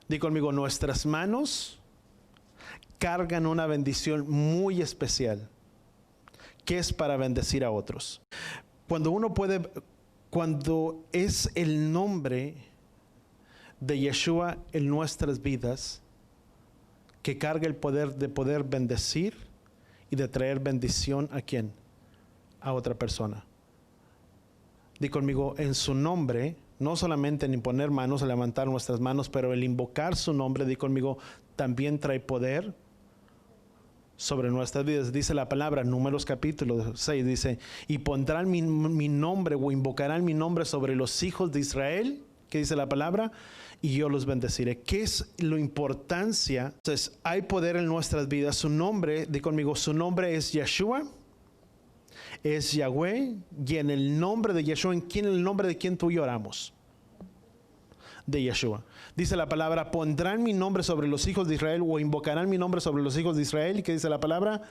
Di conmigo, nuestras manos cargan una bendición muy especial, que es para bendecir a otros. Cuando es el nombre de Yeshua en nuestras vidas, que carga el poder de poder bendecir y de traer bendición ¿a quién? A otra persona. Di conmigo, en su nombre, no solamente en imponer manos, a levantar nuestras manos, pero el invocar su nombre, di conmigo, también trae poder sobre nuestras vidas. Dice la palabra, Números capítulo 6, dice, y pondrán mi nombre o invocarán mi nombre sobre los hijos de Israel, que dice la palabra, y yo los bendeciré. ¿Qué es la importancia? Entonces, hay poder en nuestras vidas. Su nombre, di conmigo, su nombre es Yeshua, es Yahweh, y en el nombre de Yeshua, ¿en el nombre de quién tú y yo oramos? De Yeshua. Dice la palabra, pondrán mi nombre sobre los hijos de Israel, o invocarán mi nombre sobre los hijos de Israel. ¿Y qué dice la palabra?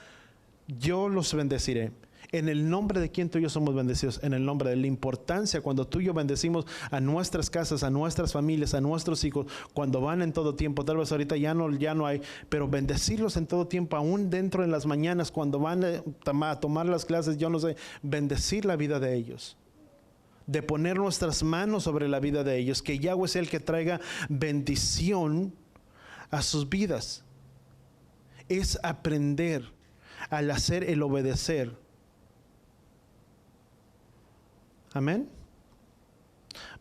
Yo los bendeciré. En el nombre de quién tú y yo somos bendecidos, en el nombre de la importancia cuando tú y yo bendecimos a nuestras casas, a nuestras familias, a nuestros hijos, cuando van en todo tiempo. Tal vez ahorita ya no hay, pero bendecirlos en todo tiempo, aún dentro en las mañanas, cuando van a tomar las clases, yo no sé, bendecir la vida de ellos, de poner nuestras manos sobre la vida de ellos, que Yahweh sea el que traiga bendición a sus vidas. Es aprender al hacer, el obedecer. Amén.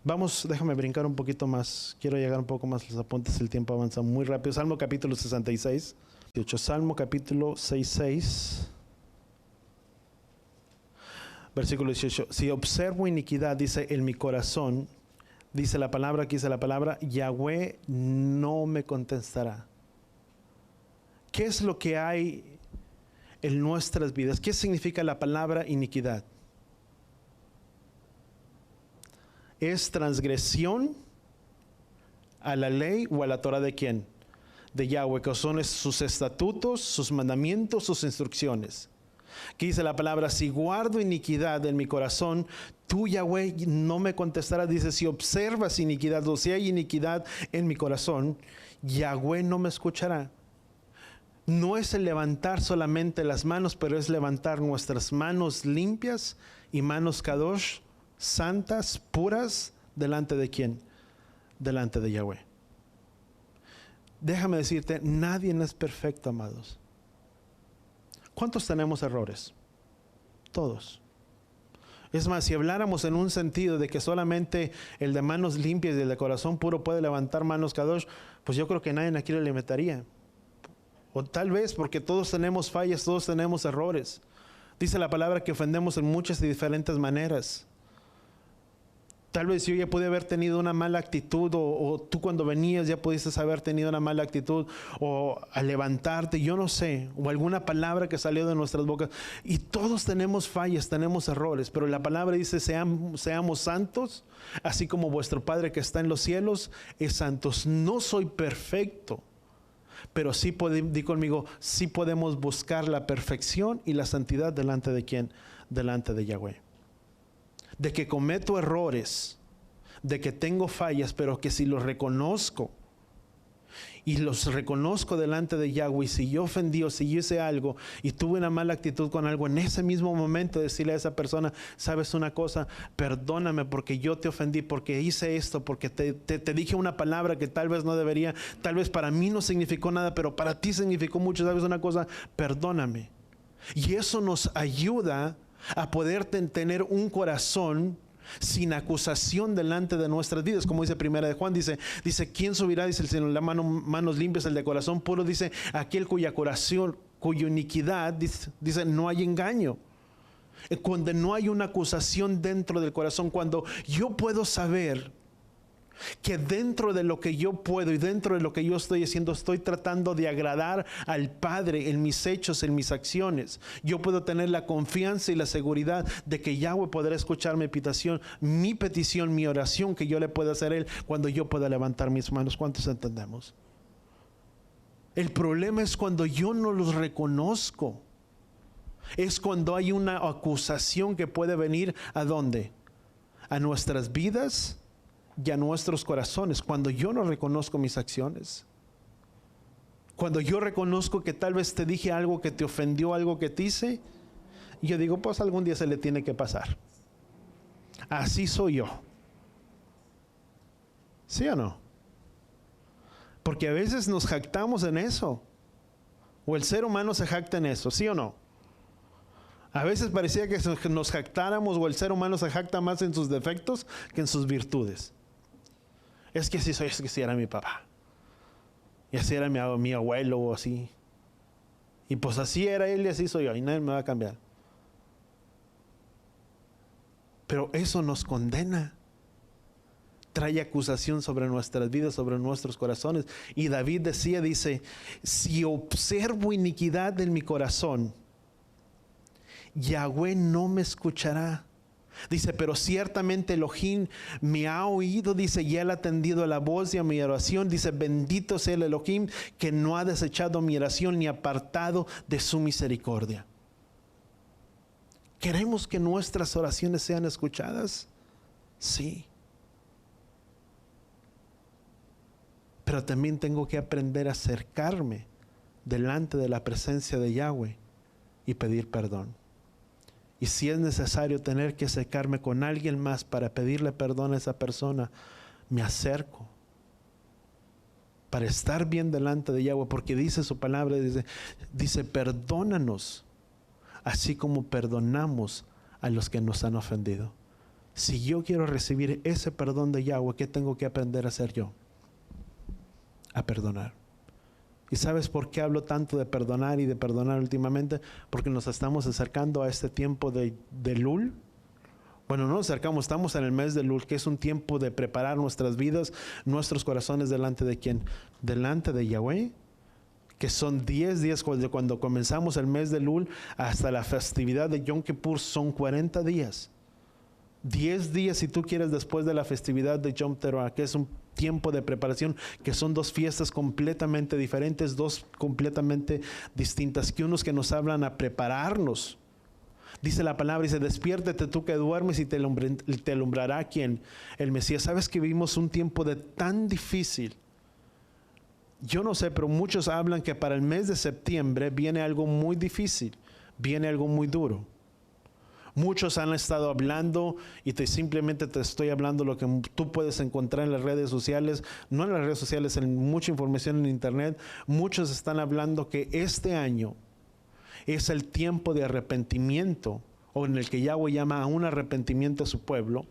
Vamos, déjame brincar un poquito más. Quiero llegar un poco más los apuntes, el tiempo avanza muy rápido. Salmo capítulo 66. Salmo capítulo 66. Versículo 18. Si observo iniquidad, dice, en mi corazón, dice la palabra, aquí dice la palabra, Yahweh no me contestará. ¿Qué es lo que hay en nuestras vidas? ¿Qué significa la palabra iniquidad? Es transgresión a la ley o a la Torah de quién? De Yahweh, que son sus estatutos, sus mandamientos, sus instrucciones. Aquí dice la palabra, si guardo iniquidad en mi corazón, tú, Yahweh, no me contestarás. Dice, si observas iniquidad o si hay iniquidad en mi corazón, Yahweh no me escuchará. No es el levantar solamente las manos, pero es levantar nuestras manos limpias y manos kadosh, santas, puras, delante de quién? Delante de Yahweh. Déjame decirte, nadie es perfecto, amados. ¿Cuántos tenemos errores? Todos. Es más, si habláramos en un sentido de que solamente el de manos limpias y el de corazón puro puede levantar manos kadosh, pues yo creo que nadie aquí le limitaría. O tal vez porque todos tenemos fallas, todos tenemos errores. Dice la palabra que ofendemos en muchas y diferentes maneras. Tal vez yo ya pude haber tenido una mala actitud, o tú cuando venías ya pudiste haber tenido una mala actitud, o al levantarte, yo no sé, o alguna palabra que salió de nuestras bocas. Y todos tenemos fallas, tenemos errores, pero la palabra dice, seamos santos, así como vuestro Padre que está en los cielos es santo. No soy perfecto, pero sí di conmigo, sí podemos buscar la perfección y la santidad delante de ¿quién? Delante de Yahweh. De que cometo errores, de que tengo fallas, pero que si los reconozco y los reconozco delante de Yahweh, y si yo ofendí o si yo hice algo y tuve una mala actitud con algo, en ese mismo momento decirle a esa persona, sabes una cosa, perdóname porque yo te ofendí, porque hice esto, porque te dije una palabra que tal vez no debería, tal vez para mí no significó nada, pero para ti significó mucho, sabes una cosa, perdóname. Y eso nos ayuda a poder tener un corazón sin acusación delante de nuestras vidas, como dice Primera de Juan, dice, ¿quién subirá? Dice el Señor, la manos limpias, el de corazón puro, dice, aquel cuya iniquidad, dice, no hay engaño. Cuando no hay una acusación dentro del corazón, cuando yo puedo saber que dentro de lo que yo puedo y dentro de lo que yo estoy haciendo, estoy tratando de agradar al Padre en mis hechos, en mis acciones. Yo puedo tener la confianza y la seguridad de que Yahweh podrá escuchar mi petición, mi oración que yo le pueda hacer a Él cuando yo pueda levantar mis manos. ¿Cuántos entendemos? El problema es cuando yo no los reconozco. Es cuando hay una acusación que puede venir ¿a dónde? A nuestras vidas y a nuestros corazones, cuando yo no reconozco mis acciones, cuando yo reconozco que tal vez te dije algo que te ofendió, algo que te hice, y yo digo, pues algún día se le tiene que pasar. Así soy yo. ¿Sí o no? Porque a veces nos jactamos en eso, o el ser humano se jacta en eso, ¿sí o no? A veces parecía que nos jactáramos, o el ser humano se jacta más en sus defectos que en sus virtudes. Es que así soy, es que así era mi papá. Y así era mi abuelo o así. Y pues así era él y así soy yo. Y nadie me va a cambiar. Pero eso nos condena. Trae acusación sobre nuestras vidas, sobre nuestros corazones. Y David dice, si observo iniquidad en mi corazón, Yahweh no me escuchará. Dice, pero ciertamente Elohim me ha oído, dice, y Él ha atendido a la voz y a mi oración. Dice, bendito sea el Elohim que no ha desechado mi oración ni apartado de su misericordia. ¿Queremos que nuestras oraciones sean escuchadas? Sí. Pero también tengo que aprender a acercarme delante de la presencia de Yahweh y pedir perdón. Y si es necesario tener que acercarme con alguien más para pedirle perdón a esa persona, me acerco para estar bien delante de Yahweh, porque dice su palabra, dice perdónanos, así como perdonamos a los que nos han ofendido. Si yo quiero recibir ese perdón de Yahweh, ¿qué tengo que aprender a hacer yo? A perdonar. ¿Y sabes por qué hablo tanto de perdonar y de perdonar últimamente? Porque nos estamos acercando a este tiempo de Lul. Bueno, no nos acercamos, estamos en el mes de Lul, que es un tiempo de preparar nuestras vidas, nuestros corazones delante de ¿quién? Delante de Yahweh, que son 10 días cuando comenzamos el mes de Lul hasta la festividad de Yom Kippur, son 40 días. 10 días si tú quieres después de la festividad de Yom Teruah, que es un tiempo de preparación, que son dos fiestas completamente diferentes, dos completamente distintas, que unos que nos hablan a prepararnos. Dice la palabra, dice, despiértate tú que duermes y te alumbrará ¿quién? El Mesías. ¿Sabes que vivimos un tiempo de tan difícil? Yo no sé, pero muchos hablan que para el mes de septiembre viene algo muy difícil, viene algo muy duro. Muchos han estado hablando y simplemente te estoy hablando lo que tú puedes encontrar en las redes sociales, no en las redes sociales, en mucha información en internet. Muchos están hablando que este año es el tiempo de arrepentimiento, o en el que Yahweh llama a un arrepentimiento a su pueblo,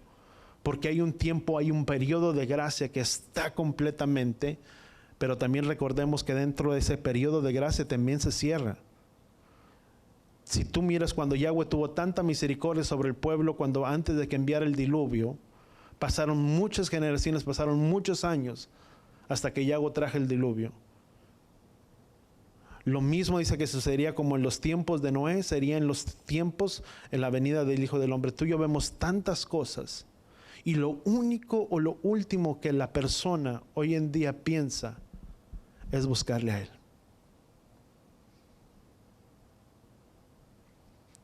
porque hay un tiempo, hay un periodo de gracia que está completamente, pero también recordemos que dentro de ese periodo de gracia también se cierra. Si tú miras cuando Yahweh tuvo tanta misericordia sobre el pueblo, cuando antes de que enviara el diluvio, pasaron muchas generaciones, pasaron muchos años, hasta que Yahweh trajo el diluvio. Lo mismo dice que sucedería como en los tiempos de Noé, sería en los tiempos en la venida del Hijo del Hombre. Tú y yo vemos tantas cosas, y lo único o lo último que la persona hoy en día piensa es buscarle a Él.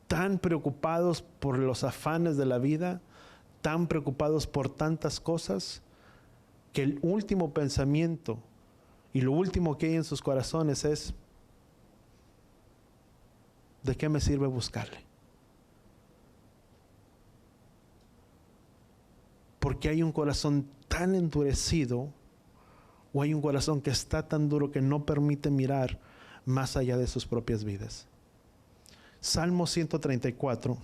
Tan preocupados por los afanes de la vida, tan preocupados por tantas cosas, que el último pensamiento Y lo último que hay en sus corazones es, ¿de qué me sirve buscarle? Porque hay un corazón tan endurecido, o hay un corazón que está tan duro que no permite mirar más allá de sus propias vidas. Salmo 134.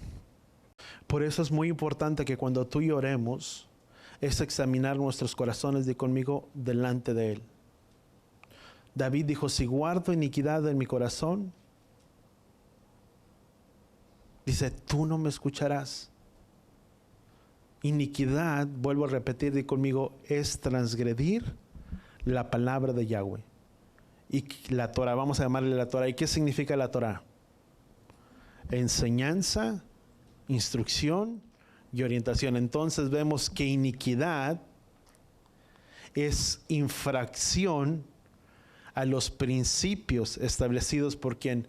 Por eso es muy importante que cuando tú y yo oremos, es examinar nuestros corazones, di conmigo, delante de Él. David dijo, si guardo iniquidad en mi corazón, dice, tú no me escucharás. Iniquidad, vuelvo a repetir, di conmigo, es transgredir la palabra de Yahweh. Y la Torah, vamos a llamarle la Torah. ¿Y qué significa la Torah? Enseñanza, instrucción y orientación. Entonces vemos que iniquidad es infracción a los principios establecidos por quién,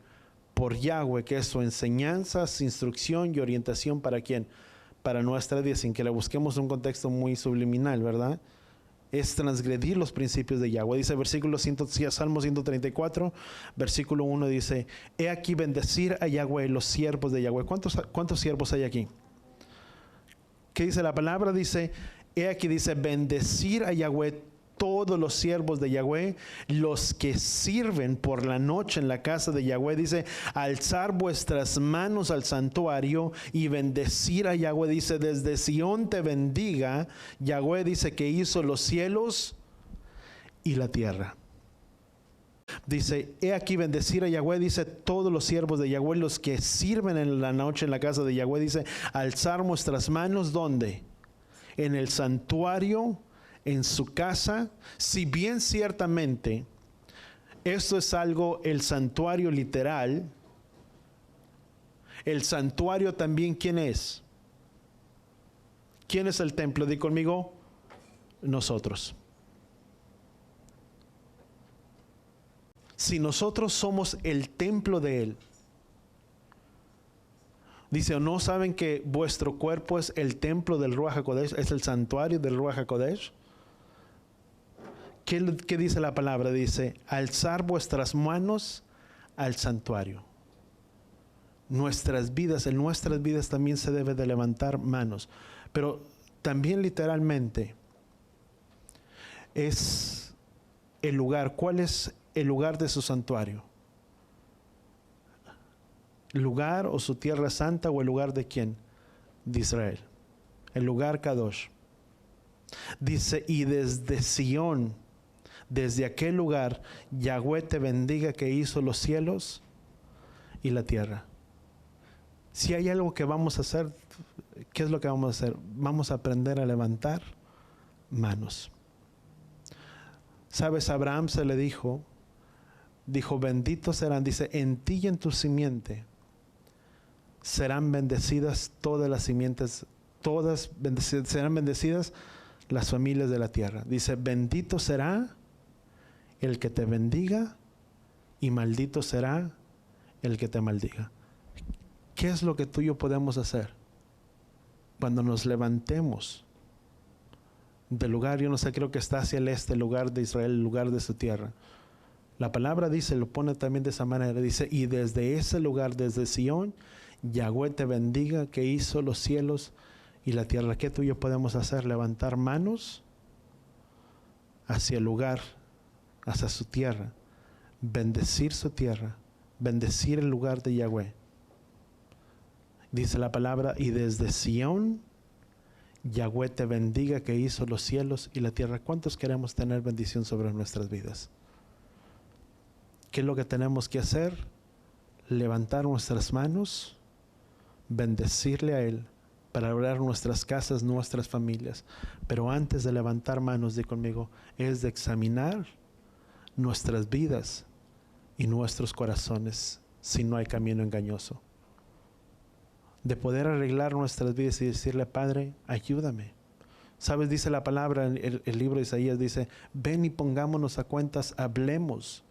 por Yahweh, que es su enseñanza, su instrucción y orientación para quién, para nuestra vida, sin que le busquemos un contexto muy subliminal, ¿verdad? Es transgredir los principios de Yahweh. Dice Salmo 134, versículo 1 dice, he aquí bendecir a Yahweh los siervos de Yahweh. ¿Cuántos siervos hay aquí? ¿Qué dice la palabra? Dice, he aquí dice, bendecir a Yahweh todos los siervos de Yahweh, los que sirven por la noche en la casa de Yahweh. Dice, alzar vuestras manos al santuario y bendecir a Yahweh. Dice, desde Sión te bendiga. Yahweh dice que hizo los cielos y la tierra. Dice, he aquí bendecir a Yahweh, dice, todos los siervos de Yahweh, los que sirven en la noche en la casa de Yahweh. Dice, alzar nuestras manos, ¿dónde? En el santuario, en su casa. Si bien ciertamente esto es algo, el santuario literal, el santuario también, ¿quién es? ¿Quién es el templo? Di conmigo, nosotros. Si nosotros somos el templo de Él, dice, ¿o no saben que vuestro cuerpo es el templo del Ruach HaKodesh? Es el santuario del Ruach HaKodesh. ¿Qué dice la palabra? Dice, alzar vuestras manos al santuario. En nuestras vidas también se debe de levantar manos. Pero también literalmente es el lugar. ¿Cuál es el lugar de su santuario? ¿El lugar o su tierra santa o el lugar de quién? De Israel. El lugar Kadosh. Dice, y desde Sión, desde aquel lugar, Yahweh te bendiga que hizo los cielos y la tierra. Si hay algo que vamos a hacer, ¿qué es lo que vamos a hacer? Vamos a aprender a levantar manos. ¿Sabes? A Abraham se le dijo, benditos serán, dice, en ti y en tu simiente serán bendecidas todas las simientes, serán bendecidas las familias de la tierra. Dice, bendito será el que te bendiga y maldito será el que te maldiga. ¿Qué es lo que tú y yo podemos hacer cuando nos levantemos del lugar? Yo no sé, creo que está hacia el este, el lugar de Israel, el lugar de su tierra. La palabra dice, lo pone también de esa manera, dice, y desde ese lugar, desde Sión, Yahweh te bendiga que hizo los cielos y la tierra. ¿Qué tú y yo podemos hacer? Levantar manos hacia el lugar, hacia su tierra, bendecir su tierra, bendecir el lugar de Yahweh. Dice la palabra, y desde Sión, Yahweh te bendiga que hizo los cielos y la tierra. ¿Cuántos queremos tener bendición sobre nuestras vidas? ¿Qué es lo que tenemos que hacer? Levantar nuestras manos, bendecirle a Él, para lograr nuestras casas, nuestras familias. Pero antes de levantar manos, di conmigo, es de examinar nuestras vidas y nuestros corazones si no hay camino engañoso. De poder arreglar nuestras vidas y decirle, Padre, ayúdame. ¿Sabes? Dice la palabra en el libro de Isaías, dice, ven y pongámonos a cuentas, hablemos.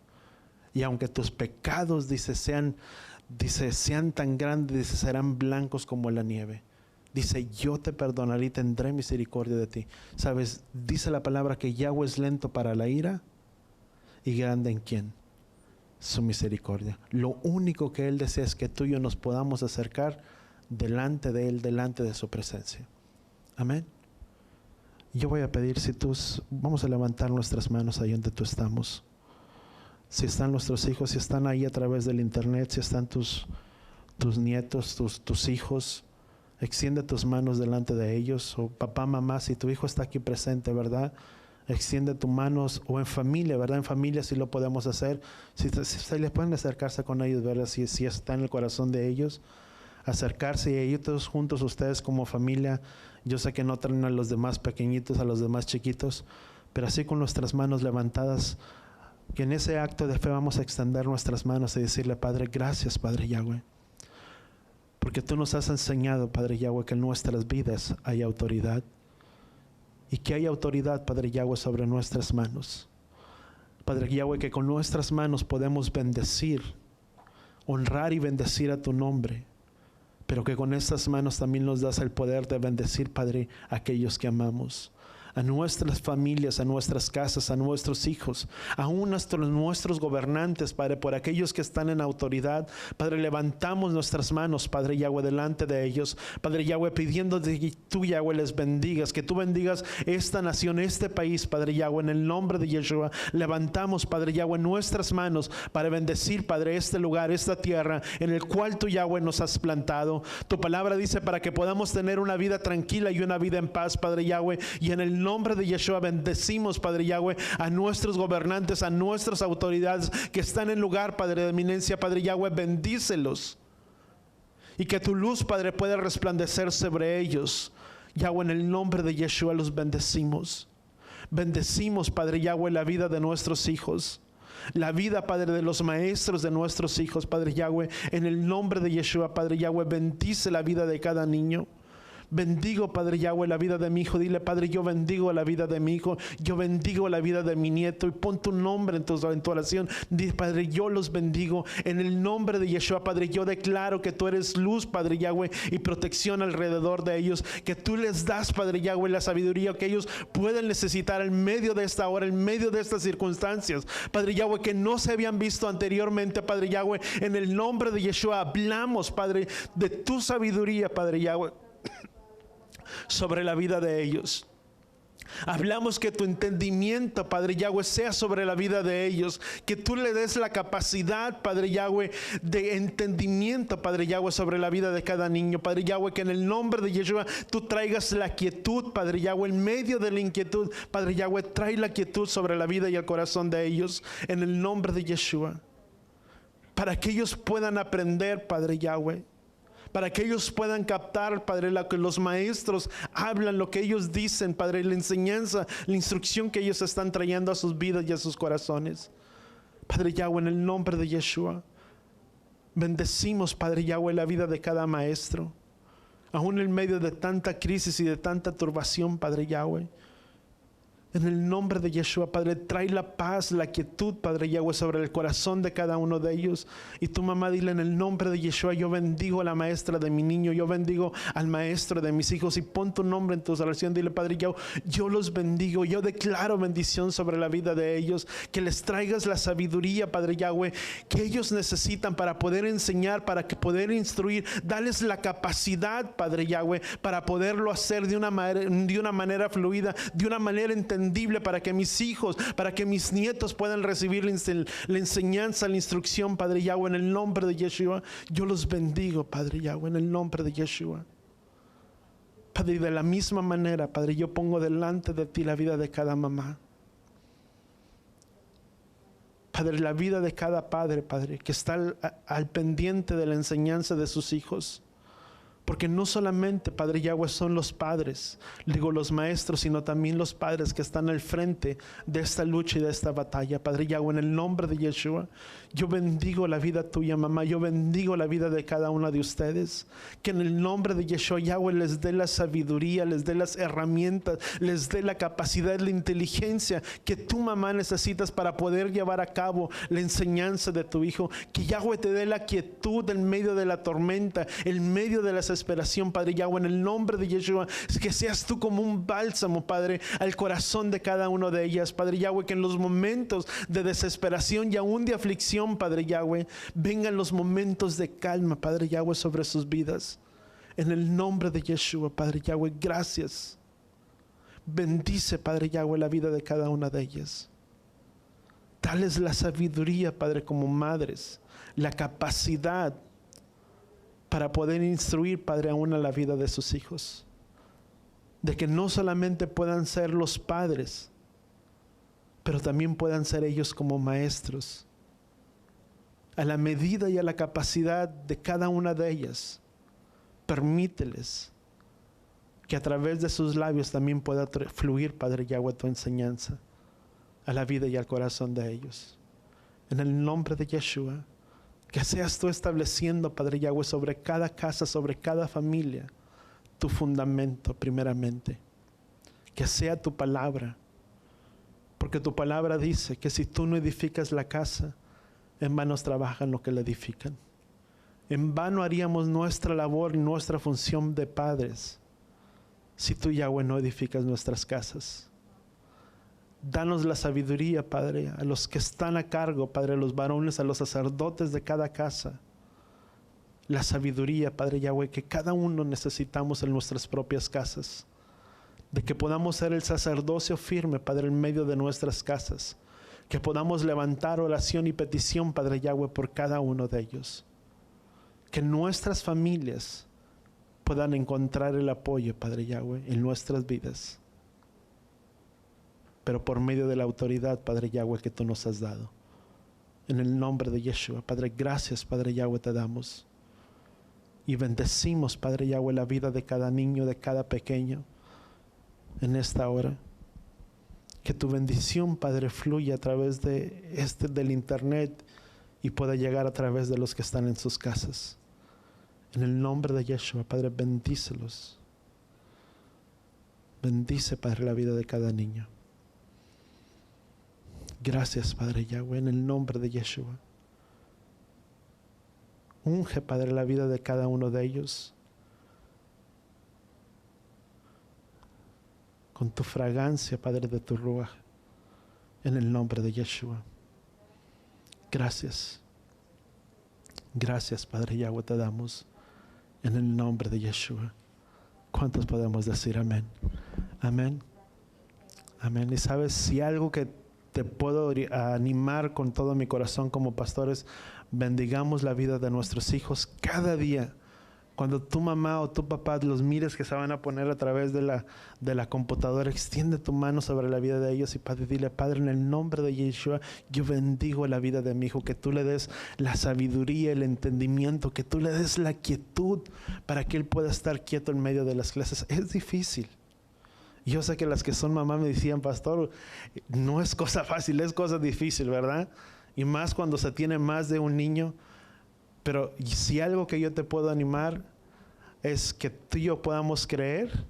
Y aunque tus pecados, sean tan grandes, dice, serán blancos como la nieve. Dice, yo te perdonaré y tendré misericordia de ti. ¿Sabes? Dice la palabra que Yahweh es lento para la ira y grande en quién, su misericordia. Lo único que Él desea es que tú y yo nos podamos acercar delante de Él, delante de su presencia. Amén. Yo voy a pedir, vamos a levantar nuestras manos ahí donde tú estamos. Si están nuestros hijos, si están ahí a través del internet, si están tus nietos, tus hijos, extiende tus manos delante de ellos. O papá, mamá, si tu hijo está aquí presente, ¿verdad? Extiende tus manos, o en familia, ¿verdad? En familia sí lo podemos hacer. Si les pueden acercarse con ellos, ¿verdad? Si está en el corazón de ellos, acercarse, y ellos todos juntos, ustedes como familia. Yo sé que no traen a los demás pequeñitos, a los demás chiquitos, pero así con nuestras manos levantadas, que en ese acto de fe vamos a extender nuestras manos y decirle: Padre, gracias, Padre Yahweh, porque tú nos has enseñado, Padre Yahweh, que en nuestras vidas hay autoridad, y que hay autoridad, Padre Yahweh, sobre nuestras manos. Padre Yahweh, que con nuestras manos podemos bendecir, honrar y bendecir a tu nombre, pero que con estas manos también nos das el poder de bendecir, Padre, a aquellos que amamos, a nuestras familias, a nuestras casas, a nuestros hijos, aún hasta nuestros gobernantes, Padre, por aquellos que están en autoridad. Padre, levantamos nuestras manos, Padre Yahweh, delante de ellos, Padre Yahweh, pidiendo que tú, Yahweh, les bendigas, que tú bendigas esta nación, este país, Padre Yahweh, en el nombre de Yeshua. Levantamos, Padre Yahweh, nuestras manos para bendecir, Padre, este lugar, esta tierra en el cual tú, Yahweh, nos has plantado. Tu palabra dice para que podamos tener una vida tranquila y una vida en paz, Padre Yahweh, y en el nombre de Yeshua bendecimos, Padre Yahweh, a nuestros gobernantes, a nuestras autoridades que están en lugar, Padre de eminencia. Padre Yahweh, bendícelos, y que tu luz, Padre, pueda resplandecer sobre ellos. Yahweh, en el nombre de Yeshua los bendecimos. Bendecimos, Padre Yahweh, la vida de nuestros hijos, la vida, Padre, de los maestros de nuestros hijos, Padre Yahweh, en el nombre de Yeshua. Padre Yahweh, bendice la vida de cada niño. Bendigo, Padre Yahweh, la vida de mi hijo. Dile: Padre, yo bendigo la vida de mi hijo, yo bendigo la vida de mi nieto, y pon tu nombre en tu oración. Dile: Padre, yo los bendigo en el nombre de Yeshua. Padre, yo declaro que tú eres luz, Padre Yahweh, y protección alrededor de ellos, que tú les das, Padre Yahweh, la sabiduría que ellos pueden necesitar en medio de esta hora, en medio de estas circunstancias, Padre Yahweh, que no se habían visto anteriormente. Padre Yahweh, en el nombre de Yeshua hablamos, Padre, de tu sabiduría, Padre Yahweh, sobre la vida de ellos. Hablamos que tu entendimiento, Padre Yahweh, sea sobre la vida de ellos, que tú le des la capacidad, Padre Yahweh, de entendimiento, Padre Yahweh, sobre la vida de cada niño. Padre Yahweh, que en el nombre de Yeshua tú traigas la quietud, Padre Yahweh, en medio de la inquietud. Padre Yahweh, trae la quietud sobre la vida y el corazón de ellos, en el nombre de Yeshua, para que ellos puedan aprender, Padre Yahweh, para que ellos puedan captar, Padre, lo que los maestros hablan, lo que ellos dicen, Padre, la enseñanza, la instrucción que ellos están trayendo a sus vidas y a sus corazones. Padre Yahweh, en el nombre de Yeshua, bendecimos, Padre Yahweh, la vida de cada maestro, aún en medio de tanta crisis y de tanta turbación, Padre Yahweh. En el nombre de Yeshua, Padre, trae la paz, la quietud, Padre Yahweh, sobre el corazón de cada uno de ellos. Y tu mamá, dile: en el nombre de Yeshua, yo bendigo a la maestra de mi niño, yo bendigo al maestro de mis hijos. Y pon tu nombre en tu oración. Dile: Padre Yahweh, yo los bendigo, yo declaro bendición sobre la vida de ellos. Que les traigas la sabiduría, Padre Yahweh, que ellos necesitan para poder enseñar, para que poder instruir. Dales la capacidad, Padre Yahweh, para poderlo hacer de una manera fluida, de una manera entendida, para que mis hijos, para que mis nietos puedan recibir la enseñanza, la instrucción, Padre Yahweh, en el nombre de Yeshua. Yo los bendigo, Padre Yahweh, en el nombre de Yeshua. Padre, de la misma manera, Padre, yo pongo delante de ti la vida de cada mamá, Padre, la vida de cada padre, Padre, que está al pendiente de la enseñanza de sus hijos. Porque no solamente, Padre Yahweh, son los padres, digo los maestros, sino también los padres que están al frente de esta lucha y de esta batalla. Padre Yahweh, en el nombre de Yeshua, yo bendigo la vida tuya, mamá. Yo bendigo la vida de cada una de ustedes. Que en el nombre de Yeshua, Yahweh, les dé la sabiduría, les dé las herramientas, les dé la capacidad, la inteligencia que tu mamá necesitas para poder llevar a cabo la enseñanza de tu hijo. Que Yahweh te dé la quietud en medio de la tormenta, en medio de las desesperación, Padre Yahweh, en el nombre de Yeshua, que seas tú como un bálsamo, Padre, al corazón de cada uno de ellas, Padre Yahweh, que en los momentos de desesperación y aún de aflicción, Padre Yahweh, vengan los momentos de calma, Padre Yahweh, sobre sus vidas. En el nombre de Yeshua, Padre Yahweh, gracias. Bendice, Padre Yahweh, la vida de cada una de ellas. Dales la sabiduría, Padre, como madres, la capacidad para poder instruir, Padre, aún a la vida de sus hijos. De que no solamente puedan ser los padres, pero también puedan ser ellos como maestros. A la medida y a la capacidad de cada una de ellas, permíteles que a través de sus labios también pueda fluir, Padre Yahweh, tu enseñanza a la vida y al corazón de ellos. En el nombre de Yeshua, que seas tú estableciendo, Padre Yahweh, sobre cada casa, sobre cada familia, tu fundamento primeramente. Que sea tu palabra. Porque tu palabra dice que si tú no edificas la casa, en vano trabajan los que la edifican. En vano haríamos nuestra labor y nuestra función de padres si tú, Yahweh, no edificas nuestras casas. Danos la sabiduría, Padre, a los que están a cargo, Padre, a los varones, a los sacerdotes de cada casa. La sabiduría, Padre Yahweh, que cada uno necesitamos en nuestras propias casas. De que podamos ser el sacerdocio firme, Padre, en medio de nuestras casas. Que podamos levantar oración y petición, Padre Yahweh, por cada uno de ellos. Que nuestras familias puedan encontrar el apoyo, Padre Yahweh, en nuestras vidas. Pero por medio de la autoridad, Padre Yahweh, que tú nos has dado. En el nombre de Yeshua, Padre, gracias, Padre Yahweh, te damos. Y bendecimos, Padre Yahweh, la vida de cada niño, de cada pequeño, en esta hora. Que tu bendición, Padre, fluya a través del internet y pueda llegar a través de los que están en sus casas. En el nombre de Yeshua, Padre, bendícelos. Bendice, Padre, la vida de cada niño. Gracias, Padre Yahweh, en el nombre de Yeshua. Unge, Padre, la vida de cada uno de ellos con tu fragancia, Padre, de tu Ruach, en el nombre de Yeshua. Gracias. Gracias, Padre Yahweh, te damos en el nombre de Yeshua. ¿Cuántos podemos decir amén? Amén. Amén. Y sabes, si algo que te puedo animar con todo mi corazón como pastores, bendigamos la vida de nuestros hijos cada día. Cuando tu mamá o tu papá los mires que se van a poner a través de la computadora, extiende tu mano sobre la vida de ellos y Padre, dile: Padre, en el nombre de Yeshua, yo bendigo la vida de mi hijo, que tú le des la sabiduría, el entendimiento, que tú le des la quietud para que él pueda estar quieto en medio de las clases. Es difícil. Yo sé que las que son mamá me decían: pastor, no es cosa fácil, es cosa difícil, ¿verdad? Y más cuando se tiene más de un niño. Pero si algo que yo te puedo animar es que tú y yo podamos creer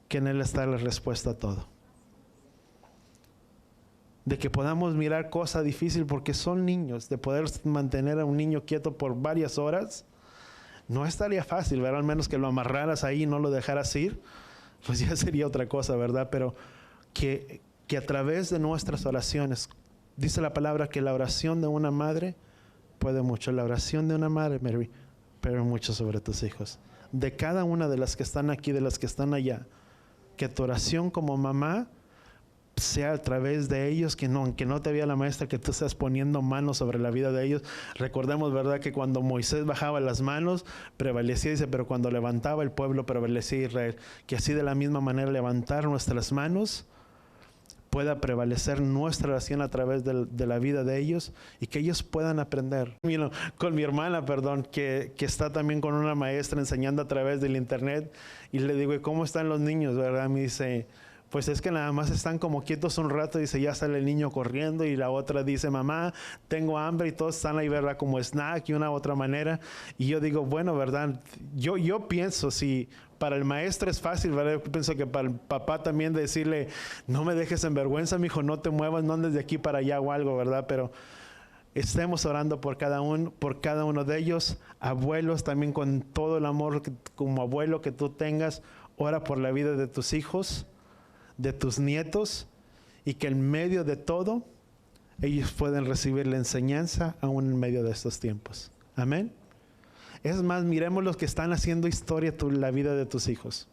que en Él está la respuesta a todo. De que podamos mirar cosa difícil porque son niños, de poder mantener a un niño quieto por varias horas, no estaría fácil, ¿verdad? Al menos que lo amarraras ahí y no lo dejaras ir, pues ya sería otra cosa, ¿verdad? Pero que a través de nuestras oraciones, dice la palabra que la oración de una madre puede mucho. La oración de una madre, Mary, pero mucho sobre tus hijos. De cada una de las que están aquí, de las que están allá, que tu oración como mamá sea a través de ellos, que no, aunque no te vea la maestra, que tú estés poniendo manos sobre la vida de ellos. Recordemos, ¿verdad?, que cuando Moisés bajaba las manos, prevalecía, dice, pero cuando levantaba el pueblo, prevalecía Israel. Que así de la misma manera levantar nuestras manos pueda prevalecer nuestra oración a través de la vida de ellos y que ellos puedan aprender. Con mi hermana, que está también con una maestra enseñando a través del internet, y le digo: ¿y cómo están los niños, verdad? Me dice: pues es que nada más están como quietos un rato, dice, ya sale el niño corriendo, y la otra dice: mamá, tengo hambre, y todos están ahí, ¿verdad?, como snack y una u otra manera. Y yo digo, bueno, ¿verdad? Yo pienso, si para el maestro es fácil, ¿verdad? Yo pienso que para el papá también decirle: no me dejes en vergüenza, mijo, no te muevas, no andes de aquí para allá o algo, ¿verdad? Pero estemos orando por cada uno de ellos. Abuelos, también con todo el amor como abuelo que tú tengas, ora por la vida de tus hijos, de tus nietos, y que en medio de todo ellos pueden recibir la enseñanza aún en medio de estos tiempos. Amén. Es más, miremos los que están haciendo historia la vida de tus hijos.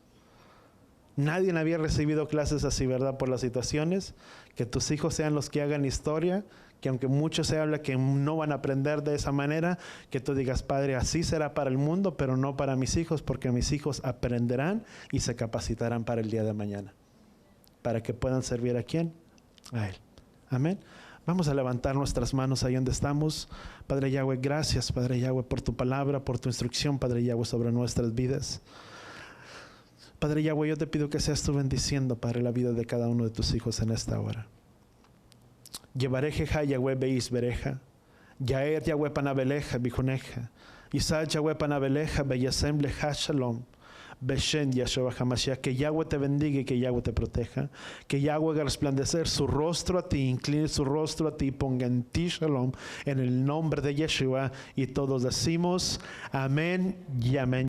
Nadie había recibido clases así, ¿verdad? Por las situaciones. Que tus hijos sean los que hagan historia, que aunque mucho se habla que no van a aprender de esa manera, que tú digas, Padre, así será para el mundo, pero no para mis hijos, porque mis hijos aprenderán y se capacitarán para el día de mañana. Para que puedan servir a ¿quién? A Él. Amén. Vamos a levantar nuestras manos ahí donde estamos. Padre Yahweh, gracias, Padre Yahweh, por tu palabra, por tu instrucción, Padre Yahweh, sobre nuestras vidas. Padre Yahweh, yo te pido que seas tú bendiciendo, Padre, la vida de cada uno de tus hijos en esta hora. Llevarejeja Yahweh beis bereja. Yaer Yahweh panabeleja bijuneja. Isaac Yahweh panabeleja beyasem leja shalom. Beshen Yahshua HaMashiach. Que Yahweh te bendiga y que Yahweh te proteja. Que Yahweh haga resplandecer su rostro a ti, incline su rostro a ti, ponga en ti shalom, en el nombre de Yeshua. Y todos decimos amén y amén.